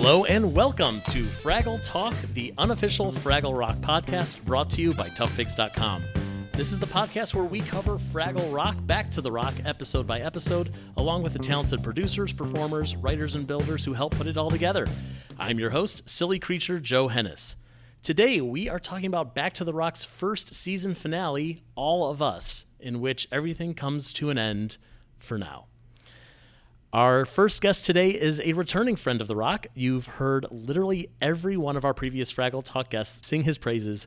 Hello and welcome to Fraggle Talk, the unofficial Fraggle Rock podcast brought to you by toughpigs.com. This is the podcast where we cover Fraggle Rock back to the rock episode by episode, along with the talented producers, performers, writers, and builders who help put it all together. I'm your host, silly creature Joe Hennis. Today we are talking about Back to the Rock's first season finale, All of Us, in which everything comes to an end for now. Our first guest today is a returning friend of The Rock. You've heard literally every one of our previous Fraggle Talk guests sing his praises,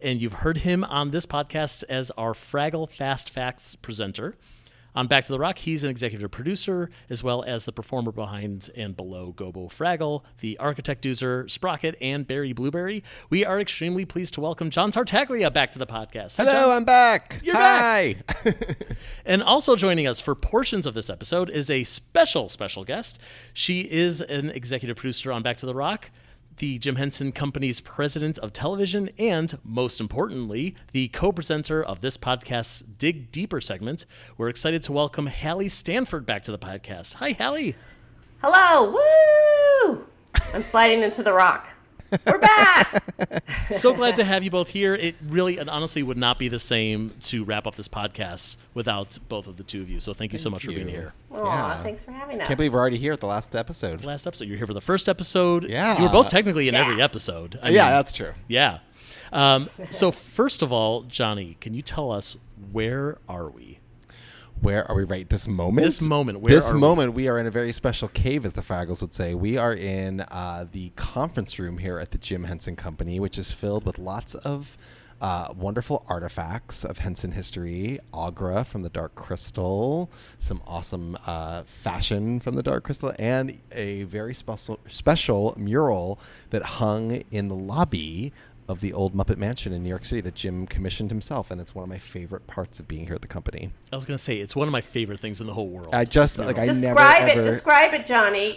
and you've heard him on this podcast as our Fraggle Fast Facts presenter. On Back to the Rock, he's an executive producer, as well as the performer behind and below Gobo Fraggle, the Architect Doozer, Sprocket, and Barry Blueberry. We are extremely pleased to welcome John Tartaglia back to the podcast. Hello, John. I'm back. You're back. And also joining us for portions of this episode is a special guest. She is an executive producer on Back to the Rock, the Jim Henson Company's president of television, and, most importantly, the co-presenter of this podcast's Dig Deeper segment. We're excited to welcome Halle Stanford back to the podcast. Hi, Halle. Hello. Woo! I'm sliding into the rock. We're back! So glad to have you both here. It really and honestly would not be the same to wrap up this podcast without both of the two of you. So thank you so much for being here. Aw, thanks for having us. Can't believe we're already here at the last episode. You're here for the first episode. Yeah. You were both technically in every episode. I mean, that's true. Yeah. So first of all, Johnny, can you tell us, where are we? Where are we right this moment? We are in a very special cave, as the Fraggles would say. We are in the conference room here at the Jim Henson Company, which is filled with lots of wonderful artifacts of Henson history, Agra from the Dark Crystal, some awesome fashion from the Dark Crystal, and a very special mural that hung in the lobby of the old Muppet Mansion in New York City that Jim commissioned himself, and it's one of my favorite parts of being here at the company. I was going to say, it's one of my favorite things in the whole world. Describe it, Johnny.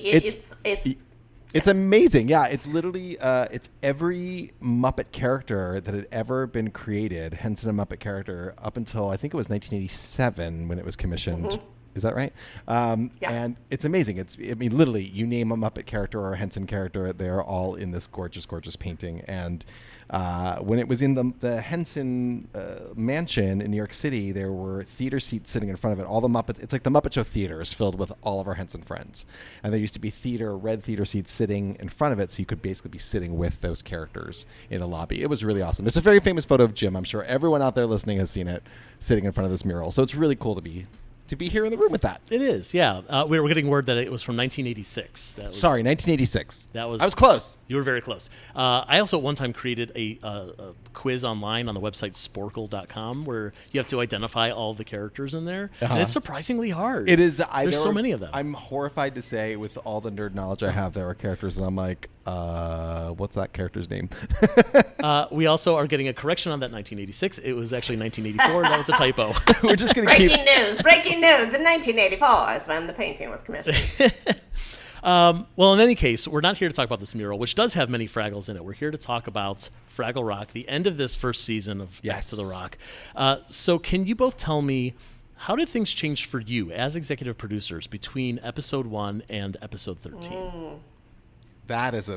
It's amazing. Yeah, it's literally it's every Muppet character that had ever been created, Henson a Muppet character, up until I think it was 1987 when it was commissioned. Mm-hmm. Is that right? Yeah. And it's amazing. Literally, you name a Muppet character or a Henson character, they're all in this gorgeous, gorgeous painting. And when it was in the Henson mansion in New York City, there were theater seats sitting in front of it. All the Muppets, it's like the Muppet Show theater is filled with all of our Henson friends. And there used to be red theater seats sitting in front of it, so you could basically be sitting with those characters in the lobby. It was really awesome. It's a very famous photo of Jim. I'm sure everyone out there listening has seen it, sitting in front of this mural. So it's really cool to be here in the room with that. It is, yeah. We were getting word that it was from 1986. 1986. I was close. You were very close. I also at one time created a quiz online on the website sporkle.com where you have to identify all the characters in there. Uh-huh. And it's surprisingly hard. It is. There's so many of them. I'm horrified to say, with all the nerd knowledge I have, there are characters, and I'm like, what's that character's name? We also are getting a correction on that 1986. It was actually 1984. That was a typo. We're just going to Breaking news. In 1984 is when the painting was commissioned. Well, in any case, we're not here to talk about this mural, which does have many Fraggles in it. We're here to talk about Fraggle Rock, the end of this first season of Back to the Rock. So can you both tell me, how did things change for you as executive producers between episode 1 and episode 13? That is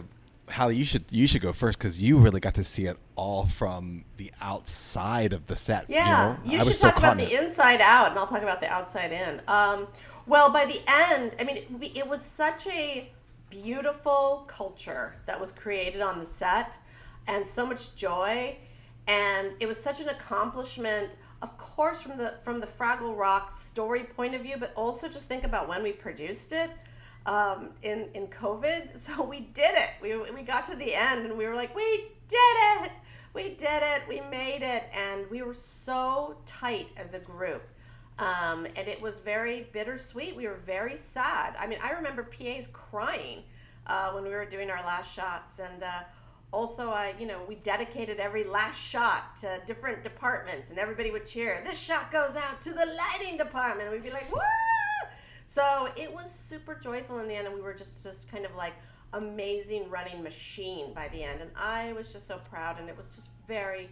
Halle, you should go first, because you really got to see it all from the outside of the set. Yeah, you should talk about the inside out, and I'll talk about the outside in. Well, by the end, it was such a beautiful culture that was created on the set, and so much joy, and it was such an accomplishment, of course, from the Fraggle Rock story point of view, but also just think about when we produced it. In COVID, so we did it. We got to the end and we were like, we did it, we made it, and we were so tight as a group, and it was very bittersweet. We were very sad. I remember PAs crying when we were doing our last shots, and also we dedicated every last shot to different departments, and everybody would cheer, this shot goes out to the lighting department, and we'd be like, woo! So it was super joyful in the end, and we were just kind of like amazing running machine by the end. And I was just so proud, and it was just very,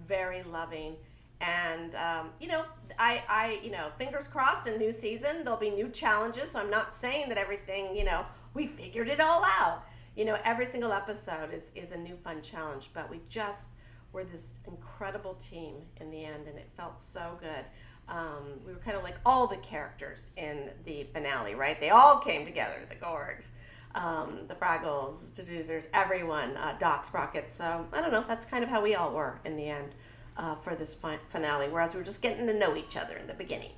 very loving. And, fingers crossed, a new season, there'll be new challenges. So I'm not saying that everything, we figured it all out. every single episode is a new fun challenge, but we just were this incredible team in the end, and it felt so good. We were kind of like all the characters in the finale, right? They all came together, the Gorgs, the Fraggles, the Doozers, everyone, Doc, Sprocket. So I don't know, that's kind of how we all were in the end for this finale, whereas we were just getting to know each other in the beginning.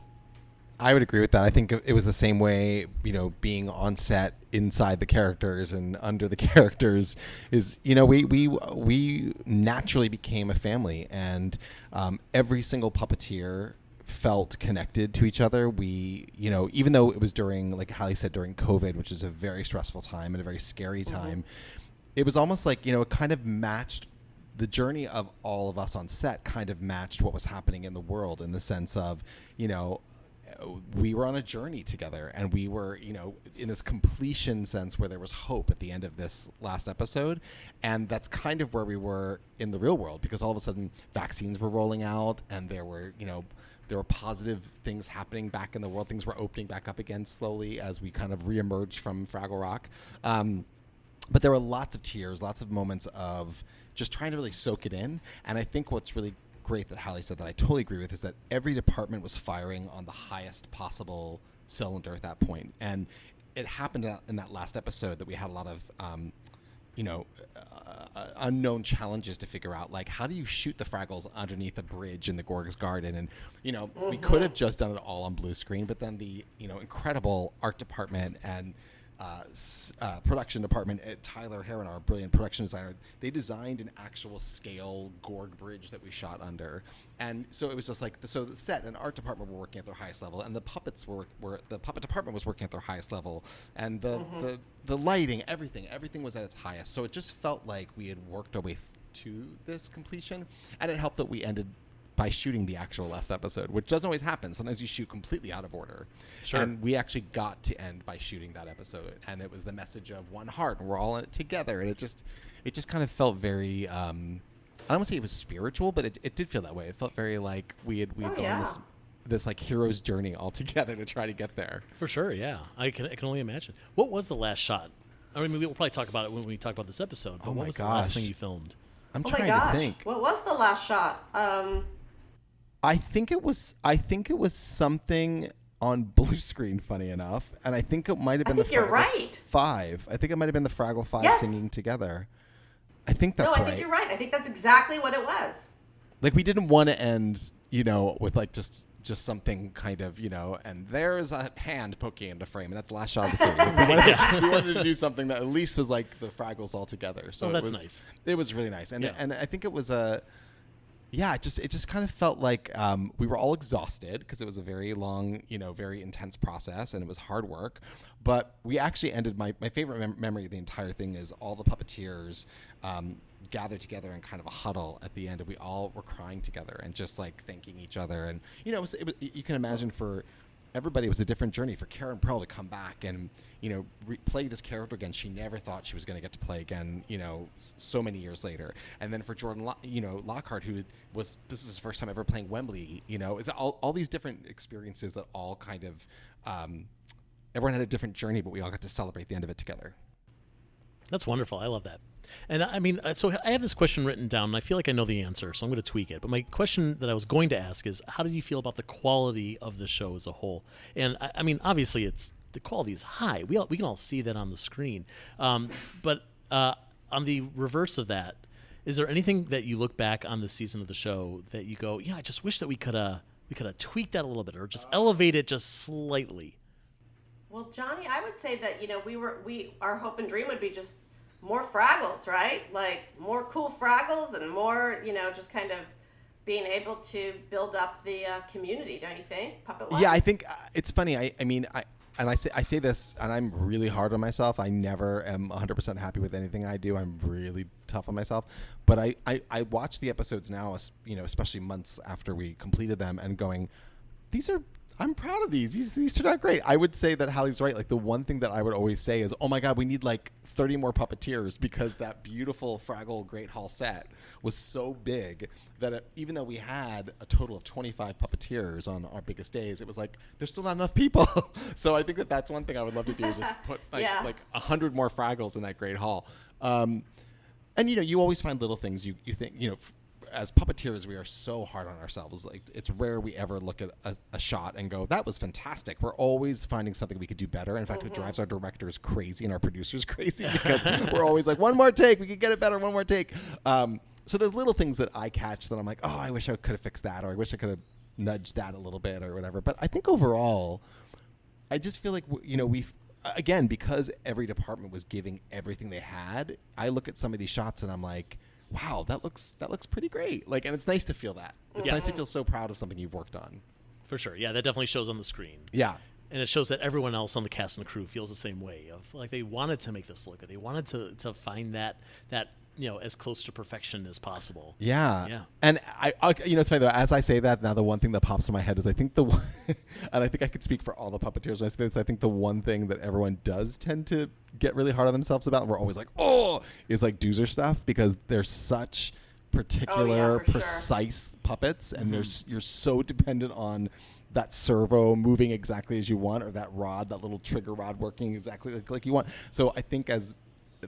I would agree with that. I think it was the same way, being on set inside the characters and under the characters is, we naturally became a family, and every single puppeteer felt connected to each other. We, even though it was during, like Halle said, during COVID, which is a very stressful time and a very scary time, it was almost like, it kind of matched the journey of all of us on set, kind of matched what was happening in the world, in the sense of, we were on a journey together, and we were, in this completion sense where there was hope at the end of this last episode. And that's kind of where we were in the real world, because all of a sudden vaccines were rolling out, and there were positive things happening back in the world. Things were opening back up again slowly as we kind of reemerged from Fraggle Rock. But there were lots of tears, lots of moments of just trying to really soak it in. And I think what's really great that Halle said that I totally agree with is that every department was firing on the highest possible cylinder at that point. And it happened in that last episode that we had a lot of unknown challenges to figure out, like how do you shoot the Fraggles underneath a bridge in the Gorg's garden. And we could have just done it all on blue screen, but then the incredible art department and production department at Tyler Heron, our brilliant production designer, they designed an actual scale Gorg bridge that we shot under. And so it was just like, so the set and art department were working at their highest level, and the puppets were the puppet department was working at their highest level, and the lighting, everything was at its highest. So it just felt like we had worked our way to this completion, and it helped that we ended by shooting the actual last episode, which doesn't always happen. Sometimes you shoot completely out of order. Sure. And we actually got to end by shooting that episode, and it was the message of one heart, and we're all in it together. And it just kind of felt very, I don't want to say it was spiritual, but it did feel that way. It felt very like we had gone this like hero's journey all together to try to get there. For sure, yeah. I can only imagine. What was the last shot? I mean, we'll probably talk about it when we talk about this episode, but what was the last thing you filmed? I'm trying to think. What was the last shot? I think it was something on blue screen, funny enough, and I think it might have been you're right. 5. I think it might have been the Fraggle 5 singing together. I think that's right. No, I think you're right. I think that's exactly what it was. Like, we didn't want to end, with like just something kind of, and there's a hand poking into frame, and that's the last shot of the series. Like, we wanted to do something that at least was like the Fraggles all together. So that's nice. It was really nice, and I think it was a. Yeah, it just kind of felt like we were all exhausted because it was a very long, very intense process, and it was hard work. But we actually ended, my favorite memory of the entire thing is all the puppeteers gathered together in kind of a huddle at the end, and we all were crying together and just like thanking each other. And, it was, you can imagine for everybody, it was a different journey. For Karen Pearl to come back and, play this character again, she never thought she was going to get to play again, so many years later. And then for Jordan, Lockhart, this is his first time ever playing Wembley, it's all these different experiences that all kind of, everyone had a different journey, but we all got to celebrate the end of it together. That's wonderful. I love that. And I mean, so I have this question written down, and I feel like I know the answer, so I'm going to tweak it. But my question that I was going to ask is, how did you feel about the quality of the show as a whole? And I mean, obviously, the quality is high. We can all see that on the screen. But on the reverse of that, is there anything that you look back on the season of the show that you go, I just wish that we could have tweaked that a little bit, or just elevate it just slightly? Well, Johnny, I would say that our hope and dream would be just more Fraggles, right? Like more cool Fraggles and more, just kind of being able to build up the community, don't you think? Puppet-wise? Yeah, I think it's funny. I say this, and I'm really hard on myself. I never am 100% happy with anything I do. I'm really tough on myself. But I watch the episodes now, especially months after we completed them, and going, these are I'm proud of these. These turned out great. I would say that Halle's right. Like the one thing that I would always say is, oh my God, we need like 30 more puppeteers because that beautiful Fraggle Great Hall set was so big that even though we had a total of 25 puppeteers on our biggest days, it was like, there's still not enough people. So I think that that's one thing I would love to do is just put like 100 more Fraggles in that Great Hall. And, you always find little things you think, as puppeteers, we are so hard on ourselves. Like it's rare we ever look at a shot and go, that was fantastic. We're always finding something we could do better. In fact, it drives our directors crazy and our producers crazy because we're always like, one more take, we could get it better, one more take. So there's little things that I catch that I'm like, oh, I wish I could have fixed that, or I wish I could have nudged that a little bit or whatever. But I think overall, I just feel like, we've, again, because every department was giving everything they had, I look at some of these shots and I'm like, wow, that looks pretty great. Like, and it's nice to feel that. It's nice to feel so proud of something you've worked on. For sure. Yeah, that definitely shows on the screen. Yeah. And it shows that everyone else on the cast and the crew feels the same way. Of like they wanted to make this look good. They wanted to find that as close to perfection as possible. Yeah. Yeah. And I it's funny though, as I say that now, the one thing that pops in my head is I think the one, and I think I could speak for all the puppeteers when I say this, I think the one thing that everyone does tend to get really hard on themselves about, and we're always like, oh, is like Doozer stuff, because they're such particular, precise puppets, and you're so dependent on that servo moving exactly as you want, or that rod, that little trigger rod working exactly like you want. So I think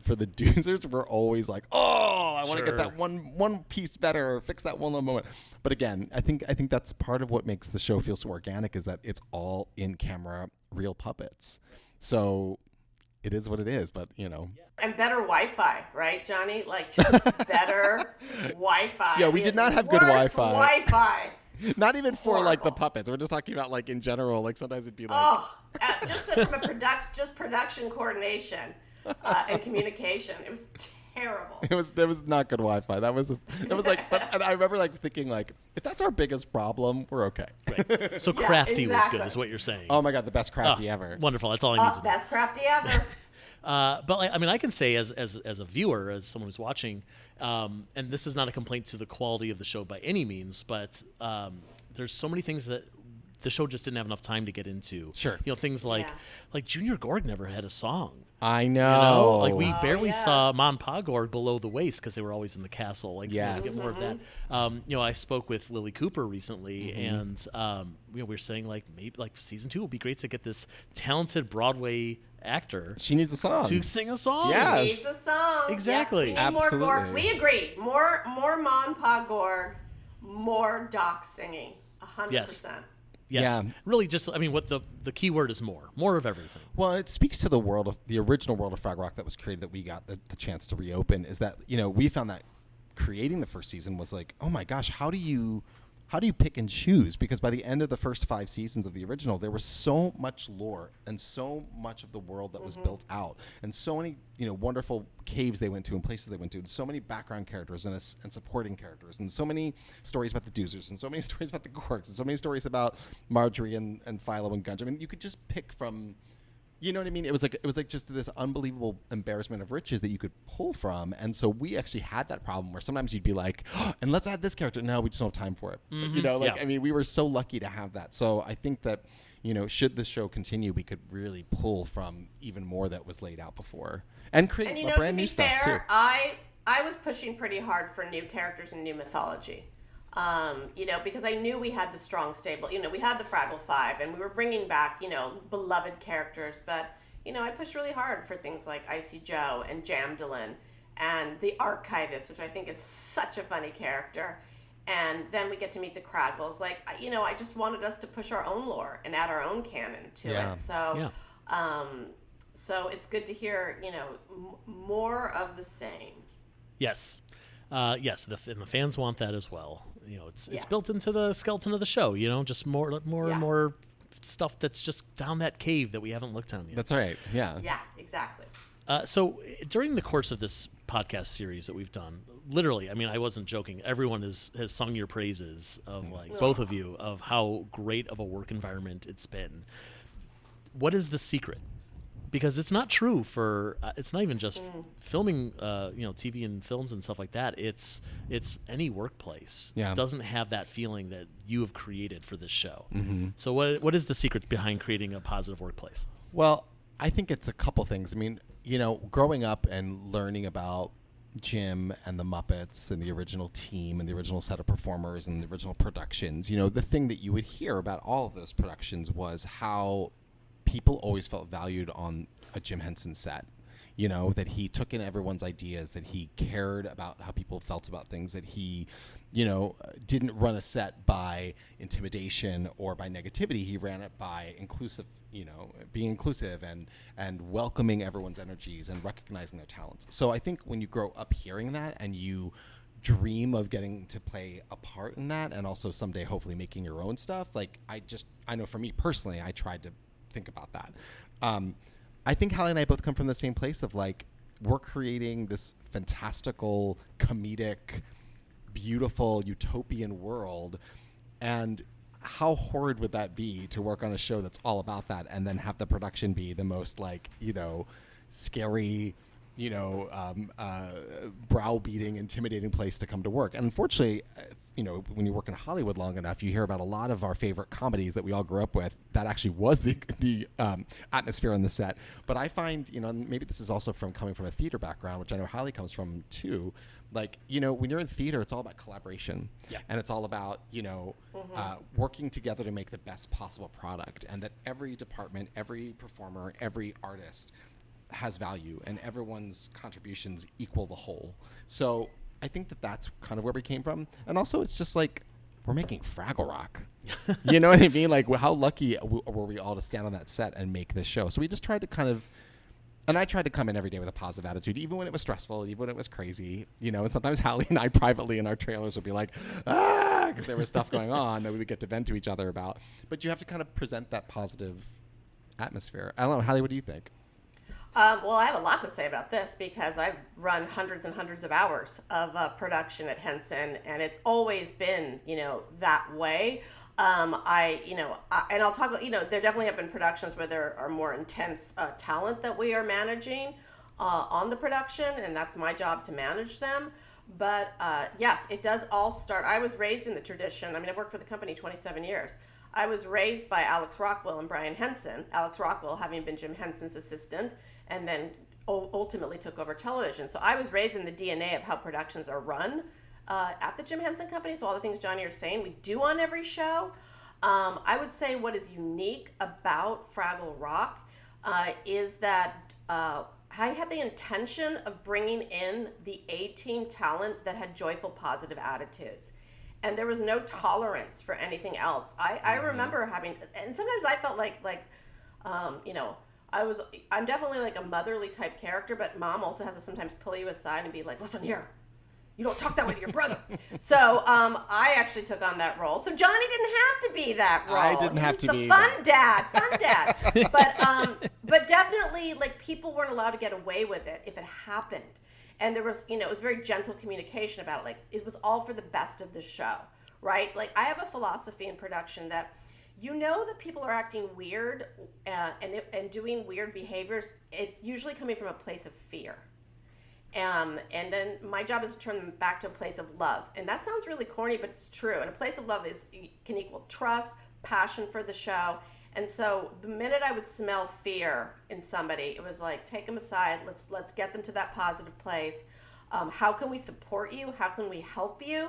for the Doozers, we're always like, oh, I want to get that one piece better, or fix that one little moment. But again, I think that's part of what makes the show feel so organic, is that it's all in camera, real puppets. So it is what it is, but And better Wi-Fi, right, Johnny? Like just better Wi-Fi. Yeah, we did not have good Wi-Fi. Wi-Fi. Not even for Horrible. like the puppets. We're just talking about like in general. Like sometimes it'd be like, just from a production coordination and communication, it was terrible. There was not good Wi-Fi. That was like, and I remember like thinking like, if that's our biggest problem, we're okay. Right. So crafty was good, is what you're saying. Oh my God, the best crafty ever. Wonderful. That's all I need to know. Best crafty ever. But I mean, I can say as a viewer, as someone who's watching, and this is not a complaint to the quality of the show by any means, but there's so many things that the show just didn't have enough time to get into. Sure. Things like Junior Gorg never had a song. I know. Like we barely saw Ma and Pa Gorg below the waist because they were always in the castle. Like, yes. Get more of that. I spoke with Lily Cooper recently, and we were saying like maybe like season 2 would be great to get this talented Broadway actor. She needs a song to sing a song. Yes. She needs a song. Exactly. Yeah, we need absolutely. more Gorgs. We agree. More Ma and Pa Gorg, more Doc singing. 100%. Yes. Yeah. Really just, I mean, what the key word is more of everything. Well, it speaks to the original world of Fraggle Rock that was created, that we got the chance to reopen, is that, we found that creating the first season was like, oh my gosh, how do you pick and choose? Because by the end of the first 5 seasons of the original, there was so much lore and so much of the world that was built out, and so many, wonderful caves they went to and places they went to, and so many background characters and supporting characters, and so many stories about the Doozers, and so many stories about the Gorks, and so many stories about Marjorie and Philo and Gunge. I mean, you could just pick from, you know what I mean? It was like just this unbelievable embarrassment of riches that you could pull from. And so we actually had that problem where sometimes you'd be like, oh, and let's add this character. No, we just don't have time for it. I mean, we were so lucky to have that. So I think that, should this show continue, we could really pull from even more that was laid out before and create brand new stuff too. I was pushing pretty hard for new characters and new mythology. Because I knew we had the strong stable. We had the Fraggle Five, and we were bringing back, beloved characters. But, I pushed really hard for things like Icy Joe and Jamdalin and the Archivist, which I think is such a funny character. And then we get to meet the Craggles. Like, I just wanted us to push our own lore and add our own canon to it. So, so it's good to hear, more of the same. Yes. Yes, and the fans want that as well. It's built into the skeleton of the show. Just more and more stuff that's just down that cave that we haven't looked down yet. That's right. Yeah. Yeah, exactly. So during the course of this podcast series that we've done, literally, I mean, I wasn't joking. Everyone has sung your praises of both of you, of how great of a work environment it's been. What is the secret? Because it's not true for it's not even just filming TV and films and stuff like that. It's any workplace doesn't have that feeling that you have created for this show. So what is the secret behind creating a positive workplace? Well, I think it's a couple things. I mean, growing up and learning about Jim and the Muppets and the original team and the original set of performers and the original productions, the thing that you would hear about all of those productions was how people always felt valued on a Jim Henson set, that he took in everyone's ideas, that he cared about how people felt about things, that he, didn't run a set by intimidation or by negativity. He ran it by being inclusive and welcoming everyone's energies and recognizing their talents. So I think when you grow up hearing that and you dream of getting to play a part in that and also someday hopefully making your own stuff, I know for me personally, I tried to think about that. I think Halle and I both come from the same place of we're creating this fantastical, comedic, beautiful, utopian world, and how horrid would that be to work on a show that's all about that and then have the production be the most scary, browbeating, intimidating place to come to work. And unfortunately, when you work in Hollywood long enough, you hear about a lot of our favorite comedies that we all grew up with. That actually was the atmosphere on the set. But I find, maybe this is also from coming from a theater background, which I know Halle comes from too. When you're in theater, it's all about collaboration. Yeah. And it's all about, working together to make the best possible product. And that every department, every performer, every artist has value and everyone's contributions equal the whole. So I think that's kind of where we came from. And also it's just we're making Fraggle Rock. You know what I mean? How lucky were we all to stand on that set and make this show? So we just tried to and I tried to come in every day with a positive attitude, even when it was stressful, even when it was crazy, and sometimes Halle and I privately in our trailers would be because there was stuff going on that we would get to vent to each other about. But you have to kind of present that positive atmosphere. I don't know, Halle, what do you think? Well, I have a lot to say about this because I've run hundreds and hundreds of hours of production at Henson, and it's always been, that way. And I'll talk, there definitely have been productions where there are more intense talent that we are managing on the production, and that's my job to manage them. But yes, it does all start. I was raised in the tradition. I mean, I've worked for the company 27 years. I was raised by Alex Rockwell and Brian Henson. Alex Rockwell having been Jim Henson's assistant and then ultimately took over television. So I was raised in the DNA of how productions are run at the Jim Henson Company. So all the things Johnny are saying, we do on every show. I would say what is unique about Fraggle Rock is that I had the intention of bringing in the A-team talent that had joyful, positive attitudes. And there was no tolerance for anything else. I remember having, and sometimes I felt I'm definitely a motherly type character, but mom also has to sometimes pull you aside and be like, listen here, you don't talk that way to your brother. So I actually took on that role. So Johnny didn't have to be that role. I didn't have to be the fun dad. But definitely people weren't allowed to get away with it if it happened. And there was, it was very gentle communication about it. It was all for the best of the show, right? I have a philosophy in production that that people are acting weird and doing weird behaviors. It's usually coming from a place of fear. And then my job is to turn them back to a place of love. And that sounds really corny, but it's true. And a place of love can equal trust, passion for the show. And so the minute I would smell fear in somebody, it was take them aside. Let's get them to that positive place. How can we support you? How can we help you?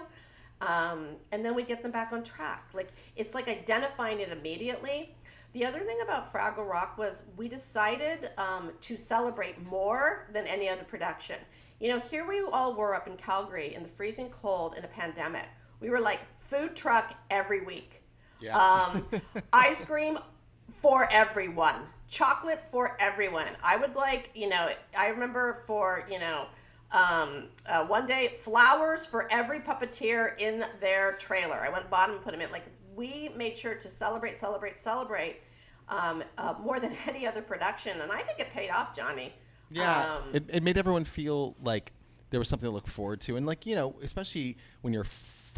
And then we get them back on track. It's identifying it immediately. The other thing about Fraggle Rock was we decided to celebrate more than any other production. Here we all were up in Calgary in the freezing cold in a pandemic. We were food truck every week. Yeah. Ice cream for everyone. Chocolate for everyone. I would I remember for, one day, flowers for every puppeteer in their trailer. I went and bought them and put them in. We made sure to celebrate more than any other production. And I think it paid off, Johnny. Yeah, it made everyone feel like there was something to look forward to. And especially when you're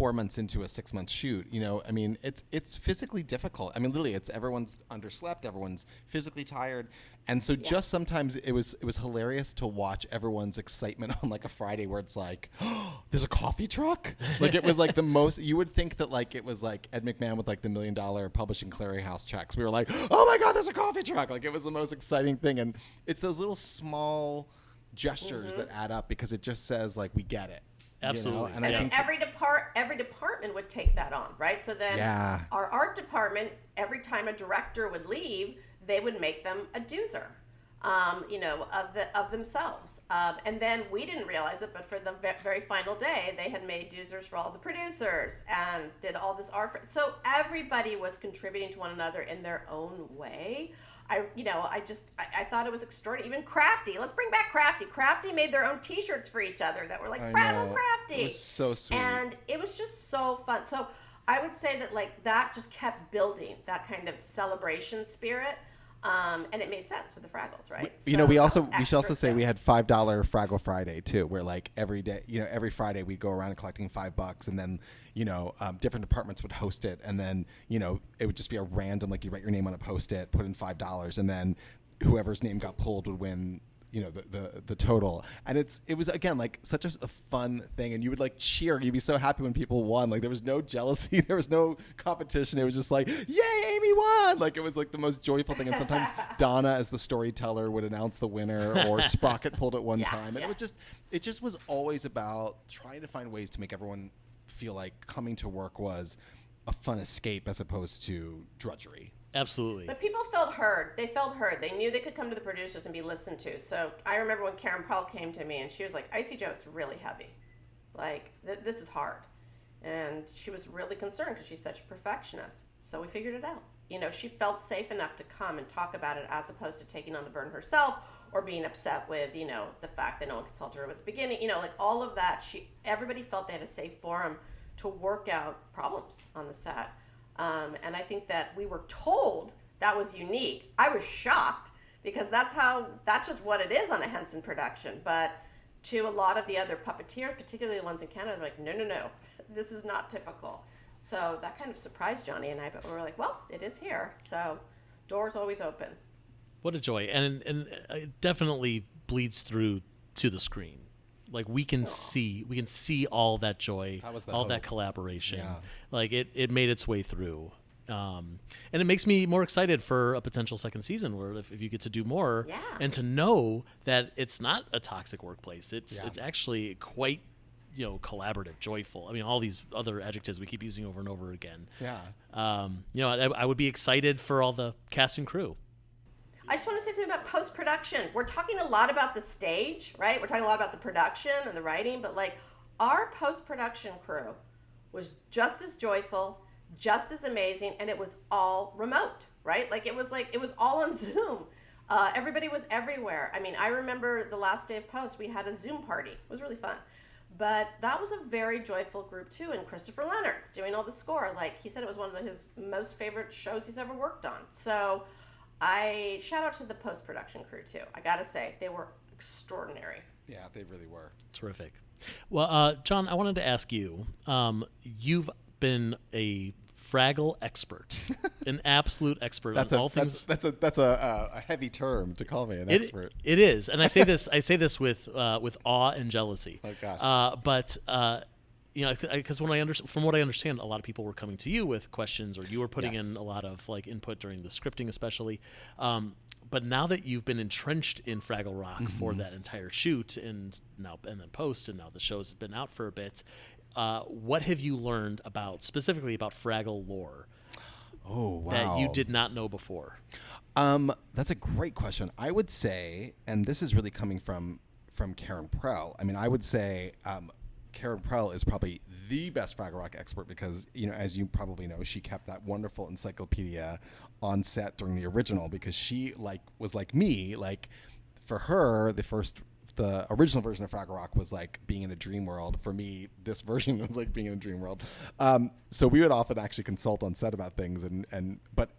4 months into a 6-month shoot, I mean, it's physically difficult. I mean, literally, everyone's underslept, everyone's physically tired, and so just sometimes it was hilarious to watch everyone's excitement on like a Friday where it's like, oh, there's a coffee truck. Like it was like the most. You would think that like it was like Ed McMahon with like the $1 million publishing clearinghouse checks. We were like, oh my God, there's a coffee truck. Like it was the most exciting thing, and it's those little small gestures that add up because it just says like we get it. Absolutely. And then every department would take that on, right? So then our art department, every time a director would leave, they would make them a doozer, of themselves. And then we didn't realize it, but for the very final day, they had made doozers for all the producers and did all this art. So everybody was contributing to one another in their own way. I thought it was extraordinary. Even Crafty, let's bring back Crafty. Crafty made their own T-shirts for each other that were like Fraggle Crafty. It was so sweet, and it was just so fun. So I would say that like that just kept building that kind of celebration spirit, and it made sense with the Fraggles, right? We should also say we had $5 Fraggle Friday too, where like every day, every Friday we'd go around collecting $5, and then different departments would host it, and then it would just be a random, like you write your name on a Post-it, put in $5, and then whoever's name got pulled would win the total. And it was again like such a fun thing, and you would like cheer, you'd be so happy when people won. Like there was no jealousy, there was no competition. It was just like, yay, Amy won. Like it was like the most joyful thing. And sometimes Donna as the storyteller would announce the winner, or Sprocket pulled it one time, and it just was always about trying to find ways to make everyone feel like coming to work was a fun escape as opposed to drudgery. Absolutely. But people felt heard. They felt heard. They knew they could come to the producers and be listened to. So I remember when Karen Prell came to me and she was like, Icy Joe's really heavy. Like, this is hard. And she was really concerned because she's such a perfectionist. So we figured it out. She felt safe enough to come and talk about it as opposed to taking on the burden herself or being upset with, the fact that no one consulted her at the beginning. Like all of that, everybody felt they had a safe forum to work out problems on the set. And I think that we were told that was unique. I was shocked because that's just what it is on a Henson production. But to a lot of the other puppeteers, particularly the ones in Canada, they're like, no, this is not typical. So that kind of surprised Johnny and I, but we were like, well, it is here. So doors always open. What a joy. And it definitely bleeds through to the screen. Like we can see all that joy, all that collaboration. Yeah. Like it made its way through. And it makes me more excited for a potential second season where if you get to do more and to know that it's not a toxic workplace. It's actually quite, collaborative, joyful. I mean, all these other adjectives we keep using over and over again. Yeah. I would be excited for all the cast and crew. I just want to say something about post-production. We're talking a lot about the stage, right? We're talking a lot about the production and the writing, but like our post-production crew was just as joyful, just as amazing, and it was all remote, right? Like it was all on Zoom. Everybody was everywhere. I mean, I remember the last day of post, we had a Zoom party. It was really fun. But that was a very joyful group too, and Christopher Leonard's doing all the score. Like he said, it was one of his most favorite shows he's ever worked on. So I shout out to the post-production crew too. I gotta say, they were extraordinary. Yeah, they really were. Terrific. Well, John, I wanted to ask you, you've been a Fraggle expert, an absolute expert on all things. That's a heavy term to call me an expert. It is, and I say this with awe and jealousy. Oh gosh. But because from what I understand, a lot of people were coming to you with questions, or you were putting in a lot of like input during the scripting, especially. But now that you've been entrenched in Fraggle Rock for that entire shoot, and then post, and now the show's been out for a bit, what have you learned specifically about Fraggle lore? Oh, wow. That you did not know before? That's a great question. I would say, and this is really coming from Karen Prell. I mean, I would say Karen Prell is probably the best Fraggle Rock expert because, as you probably know, she kept that wonderful encyclopedia on set during the original because she was like me. Like for her, the original version of Fraggle Rock was like being in a dream world. For me, this version was like being in a dream world. So we would often actually consult on set about things, but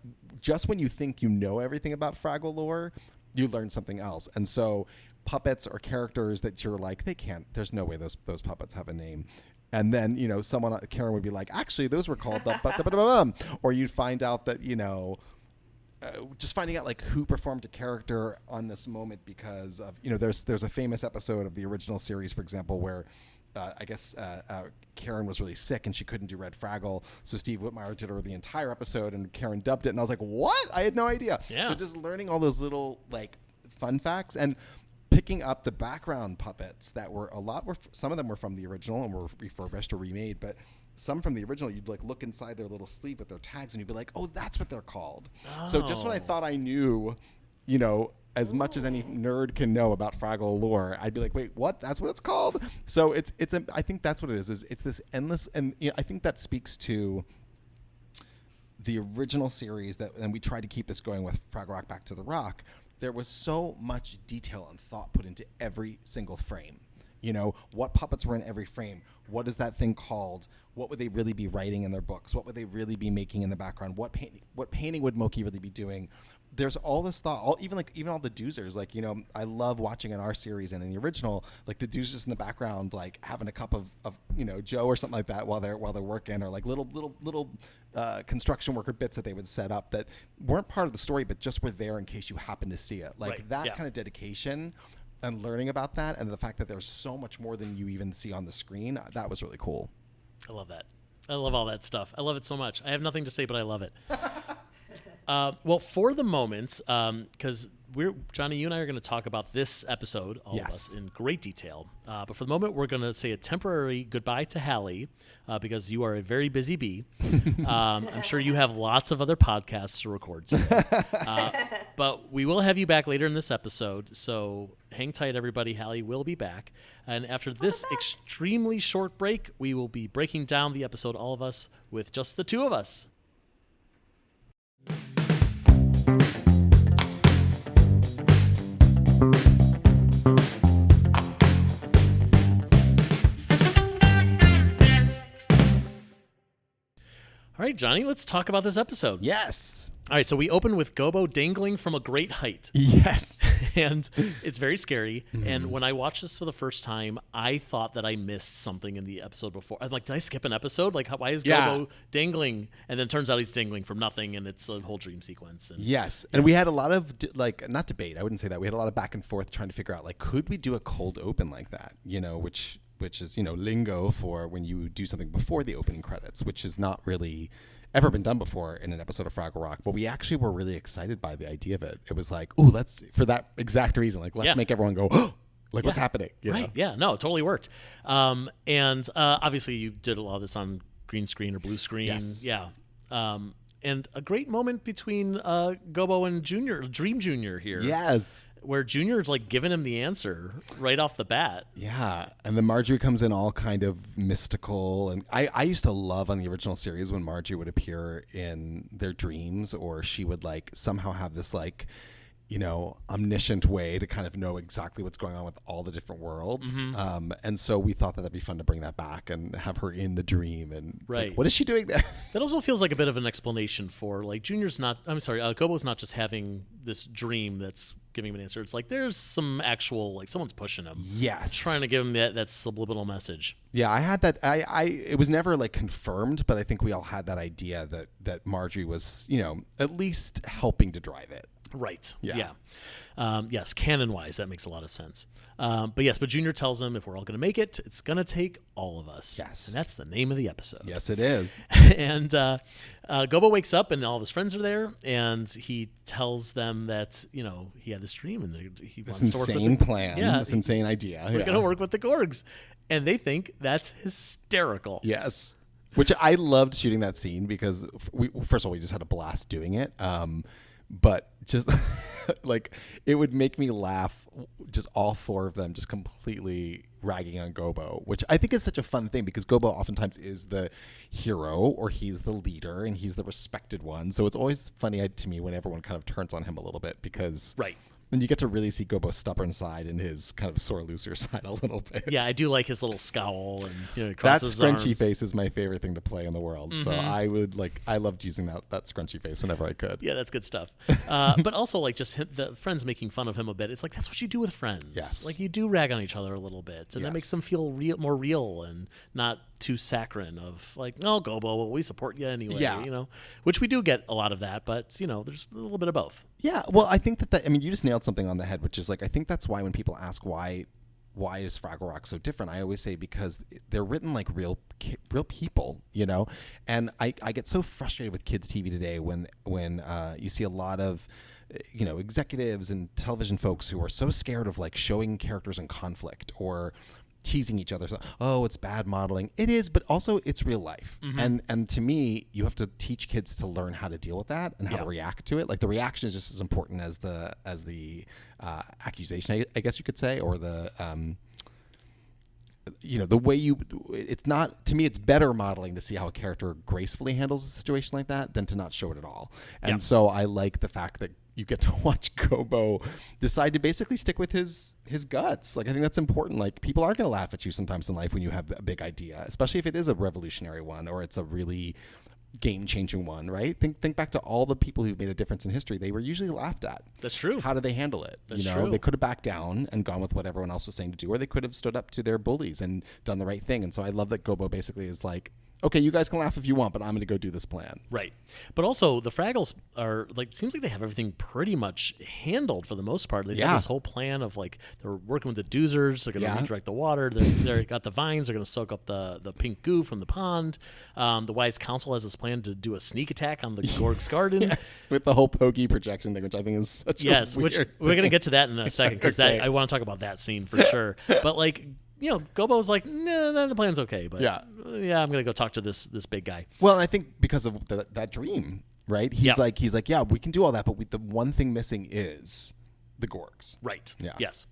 just when you think you know everything about Fraggle lore, you learn something else. And so puppets or characters that you're like, there's no way those puppets have a name. And then, Karen would be like, actually, those were called or you'd find out that, just finding out like who performed a character on this moment because of, there's a famous episode of the original series, for example, where I guess Karen was really sick and she couldn't do Red Fraggle. So Steve Whitmire did her the entire episode and Karen dubbed it. And I was like, what? I had no idea. Yeah. So just learning all those little like fun facts and picking up the background puppets that some of them were from the original and were refurbished or remade, but some from the original, you'd like look inside their little sleeve with their tags and you'd be like, oh, that's what they're called. Oh. So just when I thought I knew, as much as any nerd can know about Fraggle lore, I'd be like, wait, what? That's what it's called? So I think that's what it is it's this endless, and I think that speaks to the original series and we tried to keep this going with Fraggle Rock Back to the Rock. There was so much detail and thought put into every single frame. What puppets were in every frame? What is that thing called? What would they really be writing in their books? What would they really be making in the background? What painting would Moki really be doing? There's all this thought, even all the Doozers. Like, I love watching in our series and in the original, like the Doozers in the background, like having a cup of Joe or something like that while they're working, or like little construction worker bits that they would set up that weren't part of the story, but just were there in case you happened to see it. Like that kind of dedication and learning about that, and the fact that there's so much more than you even see on the screen, that was really cool. I love that. I love all that stuff. I love it so much. I have nothing to say, but I love it. Well, for the moment, because Johnny, you and I are going to talk about this episode, all of us, in great detail. But for the moment, we're going to say a temporary goodbye to Halle because you are a very busy bee. I'm sure you have lots of other podcasts to record today. But we will have you back later in this episode. So hang tight, everybody. Halle will be back. And after this extremely short break, we will be breaking down the episode, all of us, with just the two of us. All right, Johnny, let's talk about this episode. Yes. All right, so we open with Gobo dangling from a great height. Yes. And it's very scary. Mm-hmm. And when I watched this for the first time, I thought that I missed something in the episode before. I'm like, did I skip an episode? Like, why is Gobo dangling? And then it turns out he's dangling from nothing, and it's a whole dream sequence. And, yes. And we had a lot of, not debate, I wouldn't say that. We had a lot of back and forth trying to figure out, could we do a cold open like that? Which is, lingo for when you do something before the opening credits, which is not really ever been done before in an episode of Fraggle Rock. But we actually were really excited by the idea of it. It was like, ooh, for that exact reason, let's make everyone go, oh, what's happening? You know? Yeah, no, it totally worked. And obviously you did a lot of this on green screen or blue screen. Yes. Yeah. And a great moment between Gobo and Dream Junior here. Yes. Where Junior is giving him the answer right off the bat. Yeah. And then Marjorie comes in all kind of mystical. And I used to love on the original series when Marjorie would appear in their dreams, or she would somehow have this omniscient way to kind of know exactly what's going on with all the different worlds. Mm-hmm. And so we thought that'd be fun to bring that back and have her in the dream. And what is she doing there? That also feels like a bit of an explanation for Gobo's not just having this dream that's giving him an answer. It's there's some actual, someone's pushing him. Yes. Trying to give him that subliminal message. Yeah, I had that. It was never confirmed, but I think we all had that idea that Marjorie was, at least helping to drive it. Right. Yeah. Yes, canon-wise, that makes a lot of sense. But Junior tells him if we're all going to make it, it's going to take all of us. Yes. And that's the name of the episode. Yes, it is. And Gobo wakes up and all of his friends are there, and he tells them that, he had this dream and he wants to work with insane plan. Yeah, this insane idea. We're going to work with the Gorgs. And they think that's hysterical. Yes. Which I loved shooting that scene because, first of all, we just had a blast doing it. But just it would make me laugh, just all four of them just completely ragging on Gobo, which I think is such a fun thing because Gobo oftentimes is the hero or he's the leader and he's the respected one. So it's always funny to me when everyone kind of turns on him a little bit because And you get to really see Gobo's stubborn side and his kind of sore loser side a little bit. Yeah, I do like his little scowl and he crosses that his scrunchy arms. face is my favorite thing to play in the world. So I loved using that scrunchy face whenever I could. Yeah, that's good stuff. But also like just the friends making fun of him a bit. It's like that's what you do with friends. Yes. Like you do rag on each other a little bit, and that makes them feel more real and not too saccharine of like, oh, Gobo, well, we support you anyway. Yeah. Which we do get a lot of that, but there's a little bit of both. Yeah, well, I think that you just nailed something on the head, which is like I think that's why when people ask why is Fraggle Rock so different, I always say because they're written like real people, and I get so frustrated with kids TV today when you see a lot of executives and television folks who are so scared of like showing characters in conflict or teasing each other. So, oh, it's bad modeling. It is, but also it's real life. And to me, you have to teach kids to learn how to deal with that and how to react to it. Like the reaction is just as important as the accusation, I guess you could say, or the the way it's not, to me, it's better modeling to see how a character gracefully handles a situation like that than to not show it at all. And so I like the fact that you get to watch Gobo decide to basically stick with his guts. Like, I think that's important. Like, people are going to laugh at you sometimes in life when you have a big idea, especially if it is a revolutionary one or it's a really game-changing one, right? Think back to all the people who've made a difference in history. They were usually laughed at. That's true. How did they handle it? That's true. They could have backed down and gone with what everyone else was saying to do, or they could have stood up to their bullies and done the right thing. And so I love that Gobo basically is like, okay, you guys can laugh if you want, but I'm going to go do this plan. Right. But also the Fraggles are like, it seems like they have everything pretty much handled for the most part. They have this whole plan of like, they're working with the Doozers. They're going to redirect the water. They're got the vines. They're going to soak up the pink goo from the pond. The Wise Council has this plan to do a sneak attack on the Gorg's garden. Yes, with the whole pokey projection thing, which I think is such a weird which we're going to get to that in a second because I want to talk about that scene for sure. But like, Gobo's like, nah, the plan's okay, but I'm going to go talk to this big guy. Well, and I think because of that dream, right? He's like, yeah, we can do all that, but the one thing missing is the Gorgs. Right. Yeah. Yes.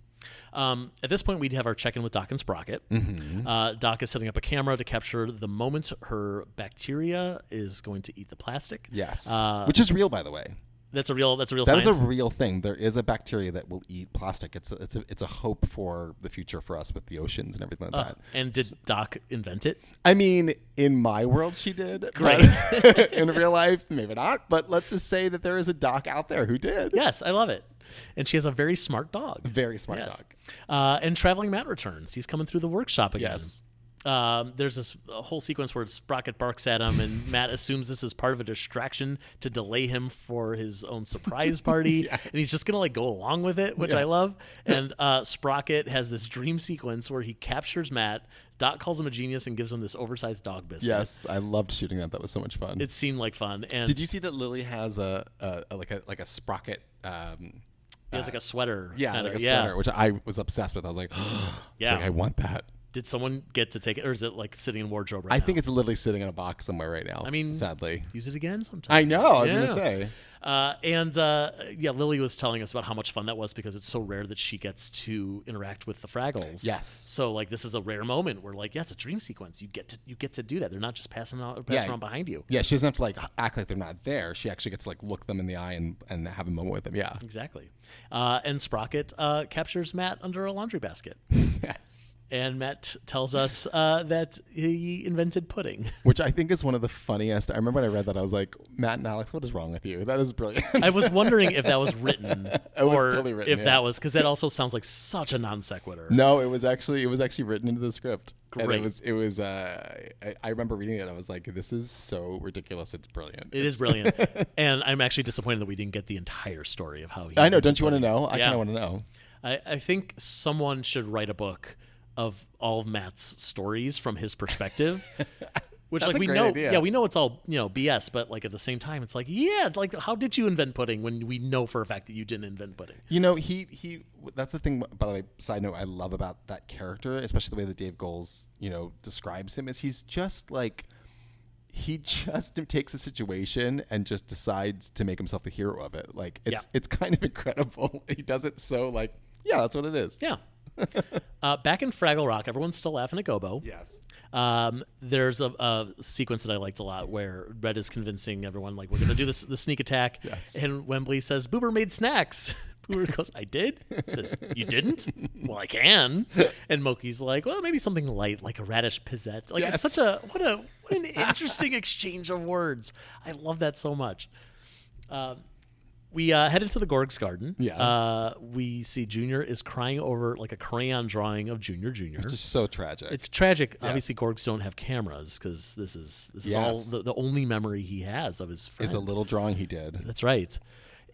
At this point, we'd have our check-in with Doc and Sprocket. Doc is setting up a camera to capture the moment her bacteria is going to eat the plastic. Yes. Which is real, by the way. That's a real science. That is a real thing. There is a bacteria that will eat plastic. It's a hope for the future for us with the oceans and everything like that. And did Doc invent it? I mean, in my world, she did. Right. In real life, maybe not. But let's just say that there is a Doc out there who did. Yes, I love it. And she has a very smart dog. Very smart dog. And Traveling Matt returns. He's coming through the workshop again. Yes. There's this whole sequence where Sprocket barks at him, and Matt assumes this is part of a distraction to delay him for his own surprise party, and he's just gonna go along with it, which I love. And Sprocket has this dream sequence where he captures Matt. Doc calls him a genius and gives him this oversized dog biscuit. Yes, I loved shooting that. That was so much fun. It seemed like fun. And did you see that Lily has a Sprocket? He has like a sweater. Yeah, like a sweater, which I was obsessed with. I was like, I want that. Did someone get to take it, or is it like sitting in wardrobe right now? I think it's literally sitting in a box somewhere right now. I mean, sadly. Use it again sometime. I know. I was going to say. Lily was telling us about how much fun that was because it's so rare that she gets to interact with the Fraggles. Yes. So like this is a rare moment where like, it's a dream sequence. You get to do that. They're not just passing around behind you. Yeah, she doesn't have to like act like they're not there. She actually gets to like look them in the eye and have a moment with them. Yeah. Exactly. And Sprocket captures Matt under a laundry basket. Yes. And Matt tells us that he invented pudding. Which I think is one of the funniest. I remember when I read that, I was like, Matt and Alex, what is wrong with you? That is brilliant. I was wondering if that was written. Was totally written, if that was, because that also sounds like such a non sequitur. No, it was actually written into the script. Great. And it was I remember reading it. I was like, this is so ridiculous. It's brilliant. It is brilliant. And I'm actually disappointed that we didn't get the entire story of how he I know. Don't you want to know? I kind of want to know. I think someone should write a book of all of Matt's stories from his perspective. Which That's like a we great know, idea. we know it's all BS, but like at the same time, it's like like how did you invent pudding when we know for a fact that you didn't invent pudding? He that's the thing. By the way, side note, I love about that character, especially the way that Dave Goelz describes him, is he's just like he just takes a situation and just decides to make himself the hero of it. Like it's kind of incredible. He does it so like that's what it is. Yeah. Back in Fraggle Rock, everyone's still laughing at Gobo. Yes. There's a sequence that I liked a lot where Red is convincing everyone, like, we're going to do the sneak attack. Yes. And Wembley says, Boober made snacks. Boober goes, I did? Says, you didn't? Well, I can. And Moki's like, well, maybe something light, like a radish pizzette. Like, it's such what an interesting exchange of words. I love that so much. We head into the Gorg's garden. Yeah. We see Junior is crying over like a crayon drawing of Junior. It's just so tragic. It's tragic. Yes. Obviously, Gorgs don't have cameras because this is all the only memory he has of his friend. Is a little drawing he did. That's right.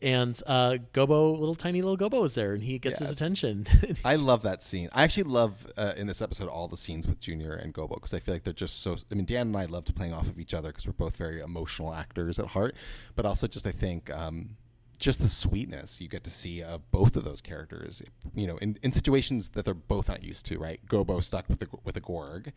And tiny little Gobo is there, and he gets his attention. I love that scene. I actually love in this episode all the scenes with Junior and Gobo because I feel like they're just so. I mean, Dan and I loved playing off of each other because we're both very emotional actors at heart, but also just I think. Just the sweetness you get to see of both of those characters, in situations that they're both not used to, right? Gobo stuck with a Gorg,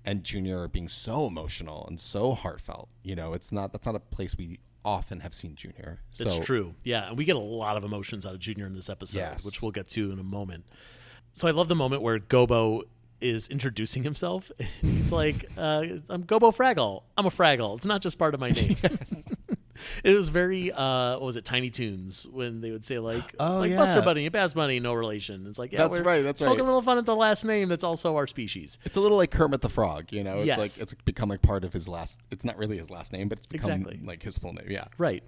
and Junior being so emotional and so heartfelt. That's not a place we often have seen Junior. It's true, yeah, and we get a lot of emotions out of Junior in this episode, which we'll get to in a moment. So I love the moment where Gobo is introducing himself. He's like, "I'm Gobo Fraggle. I'm a Fraggle. It's not just part of my name." Yes. It was very, what was it, Tiny Toons, when they would say Buster Bunny, Bass Bunny, no relation. It's like, that's right. Poking a little fun at the last name that's also our species. It's a little like Kermit the Frog, It's yes. like it's become like part of his last. It's not really his last name, but it's become like his full name. Yeah, right.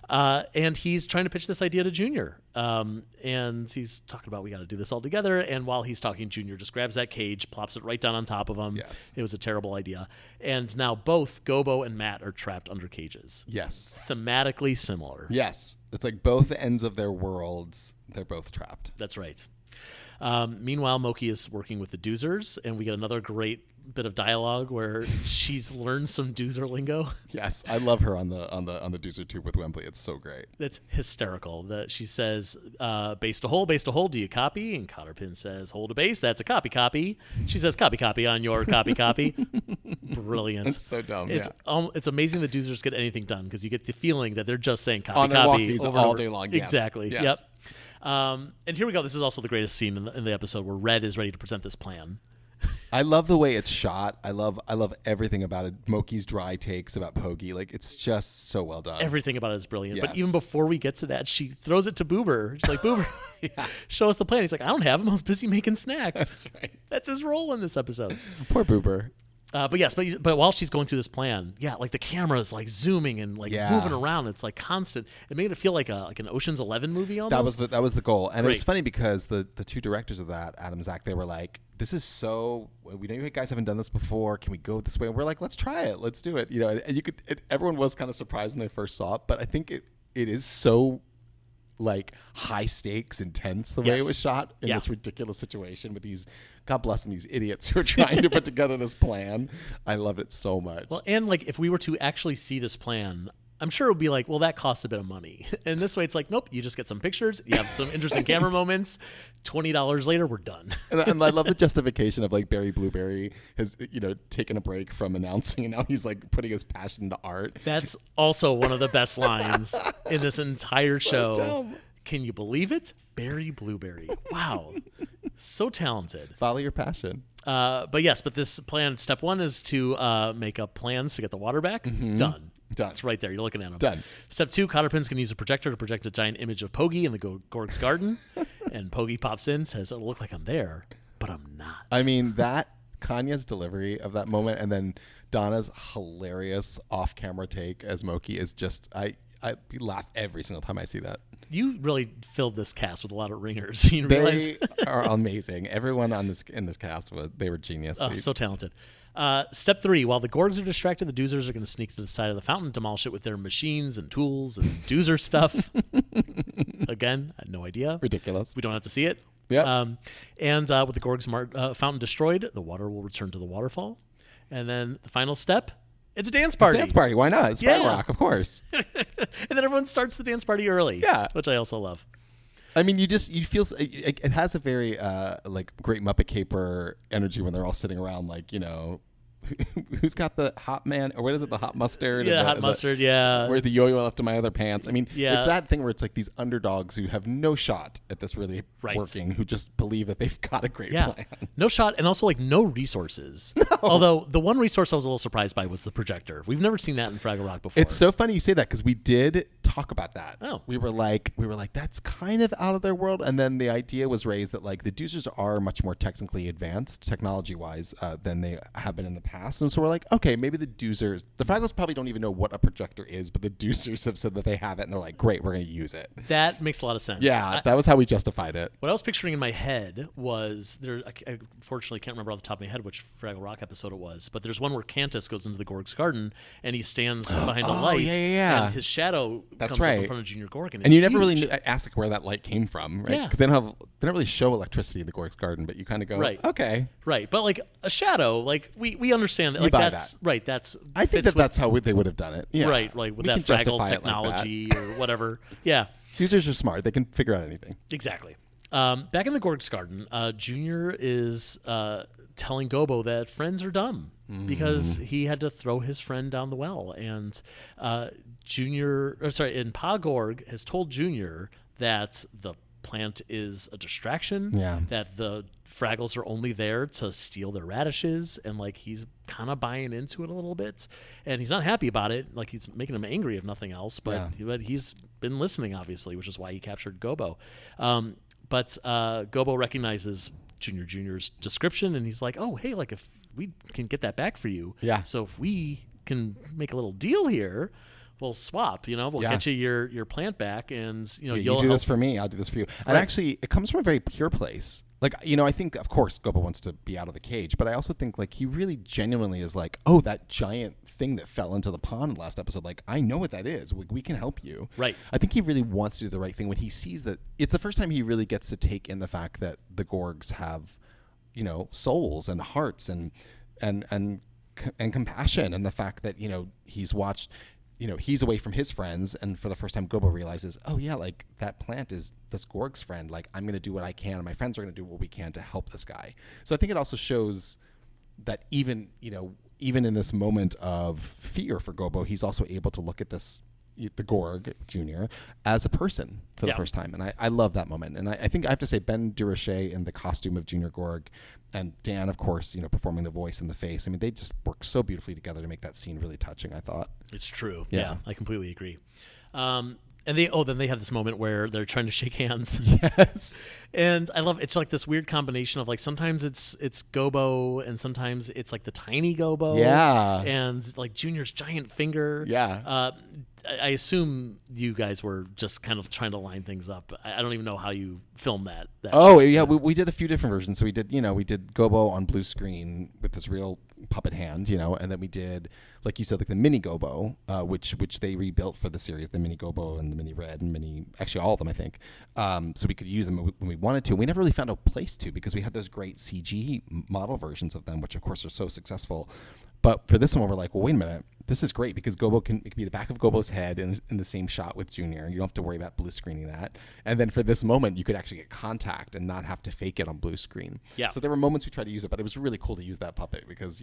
And he's trying to pitch this idea to Junior. And he's talking about we got to do this all together. And while he's talking, Junior just grabs that cage, plops it right down on top of him. Yes. It was a terrible idea. And now both Gobo and Matt are trapped under cages. Yes. Thematically similar. Yes. It's like both ends of their worlds. They're both trapped. That's right. Meanwhile, Moki is working with the Doozers, and we get another great bit of dialogue where she's learned some Doozer lingo. Yes, I love her on the Doozer tube with Wembley. It's so great. That's hysterical. She says, base to hole, do you copy? And Cotterpin says, hold a base, that's a copy. She says, copy on your copy. Brilliant. It's so dumb. It's amazing the Doozers get anything done because you get the feeling that they're just saying copy, on their walkies over all day long. Yes. Exactly. Yes. Yep. And here we go. This is also the greatest scene in the episode where Red is ready to present this plan. I love the way it's shot. I love everything about it. Moki's dry takes about Pogi. Like, it's just so well done. Everything about it is brilliant. Yes. But even before we get to that, she throws it to Boober. She's like, Boober, show us the plan. He's like, I don't have him. I was busy making snacks. That's right. That's his role in this episode. Poor Boober. But while she's going through this plan, like the camera is like zooming and moving around. It's like constant. It made it feel like an Ocean's 11 movie almost. That was the goal, and Great. It was funny because the two directors of that, Adam and Zach, they were like, "This is so. We know you guys haven't done this before. Can we go this way?" And we're like, "Let's try it. Let's do it." And you could. Everyone was kind of surprised when they first saw it, but I think it is so like high stakes, intense the way it was shot in this ridiculous situation with these. God bless them, these idiots who are trying to put together this plan. I love it so much. Well, and like if we were to actually see this plan, I'm sure it would be like, well, that costs a bit of money. And this way it's like, nope, you just get some pictures, you have some interesting camera moments, $20 later, we're done. And I love the justification of like Barry Blueberry has, taken a break from announcing and now he's like putting his passion into art. That's also one of the best lines in this entire show. Dumb. Can you believe it? Barry Blueberry. Wow. So talented. Follow your passion. But this plan, step one is to make up plans to get the water back. Mm-hmm. Done. Done. It's right there. You're looking at them. Done. Step two, Cotterpin's going to use a projector to project a giant image of Pogi in the Gorg's garden. And Pogi pops in, says, it'll look like I'm there, but I'm not. I mean, Kanye's delivery of that moment and then Donna's hilarious off-camera take as Moki is just, I laugh every single time I see that. You really filled this cast with a lot of ringers. You realize? They are amazing. Everyone in this cast they were genius. Oh, so talented. Step three, while the Gorgs are distracted, the Doozers are going to sneak to the side of the fountain, demolish it with their machines and tools and Doozer stuff. Again, I had no idea. Ridiculous. We don't have to see it. Yeah. And with the Gorg's fountain destroyed, the water will return to the waterfall. And then the final step, it's a dance party. It's a dance party. Why not? It's Fraggle Rock, of course. And then everyone starts the dance party early. Yeah. Which I also love. I mean, you feel it has a very like great Muppet Caper energy when they're all sitting around, like, who's got the hot man, or what is it, the hot mustard? Yeah, hot mustard, yeah. Where the yo-yo left in my other pants. I mean, yeah. It's that thing where it's like these underdogs who have no shot at this really working, who just believe that they've got a great plan. No shot, and also like no resources. No. Although the one resource I was a little surprised by was the projector. We've never seen that in Fraggle Rock before. It's so funny you say that because we did talk about that. Oh. We were like, that's kind of out of their world. And then the idea was raised that like the Doozers are much more technically advanced, technology-wise, than they have been in the past. And so we're like, okay, maybe the Fraggles probably don't even know what a projector is, but the Doozers have said that they have it, and they're like, great, we're going to use it. That makes a lot of sense. Yeah, that was how we justified it. What I was picturing in my head was I unfortunately can't remember off the top of my head which Fraggle Rock episode it was, but there's one where Cantus goes into the Gorg's garden and he stands behind a light, and his shadow comes up in front of Junior Gorg, and you huge. never really ask where that light came from, right? Because they don't really show electricity in the Gorg's garden, but you kind of go, okay, right. But like a shadow, like we understand that, like that's that. Right. That's I think that's how they would have done it, right? Like with that Fraggle technology or whatever, yeah. Users are smart; they can figure out anything. Exactly. Back in the Gorg's garden, Junior is telling Gobo that friends are dumb because he had to throw his friend down the well, and Pa Gorg has told Junior that the plant is a distraction, that the Fraggles are only there to steal their radishes, and like he's kind of buying into it a little bit, and he's not happy about it. Like he's making him angry if nothing else, but he's been listening obviously, which is why he captured Gobo. But Gobo recognizes Junior's description, and he's like, "Oh, hey, like if we can get that back for you, so if we can make a little deal here, we'll swap. We'll get you your plant back, and you you'll do this for me, I'll do this for you." And actually, it comes from a very pure place. Like, I think, of course, Gobo wants to be out of the cage, but I also think, like, he really genuinely is like, oh, that giant thing that fell into the pond last episode, like, I know what that is. We can help you. Right. I think he really wants to do the right thing when he sees that it's the first time he really gets to take in the fact that the Gorgs have, souls and hearts and compassion, and the fact that, he's watched... he's away from his friends, and for the first time, Gobo realizes, oh yeah, like that plant is this Gorg's friend. Like I'm going to do what I can, and my friends are going to do what we can to help this guy. So I think it also shows that even in this moment of fear for Gobo, he's also able to look at the Gorg Jr. as a person for the first time, and I love that moment. And I think I have to say Ben Durocher in the costume of Junior Gorg, and Dan, of course, performing the voice and the face. I mean, they just work so beautifully together to make that scene really touching, I thought. It's true. Yeah, I completely agree. And then they have this moment where they're trying to shake hands. Yes. And I love it's like this weird combination of like sometimes it's Gobo and sometimes it's like the tiny Gobo. Yeah. And like Junior's giant finger. Yeah. I assume you guys were just kind of trying to line things up. I don't even know how you filmed that. We did a few different versions. So we did Gobo on blue screen with this real puppet hand, and then we did, like you said, like the mini Gobo, which they rebuilt for the series, the mini Gobo and the mini Red and actually all of them, I think. So we could use them when we wanted to. We never really found a place to because we had those great CG model versions of them, which of course are so successful. But for this one, we're like, well, wait a minute. This is great because Gobo it can be the back of Gobo's head in the same shot with Junior. You don't have to worry about blue screening that. And then for this moment, you could actually get contact and not have to fake it on blue screen. Yeah. So there were moments we tried to use it, but it was really cool to use that puppet because,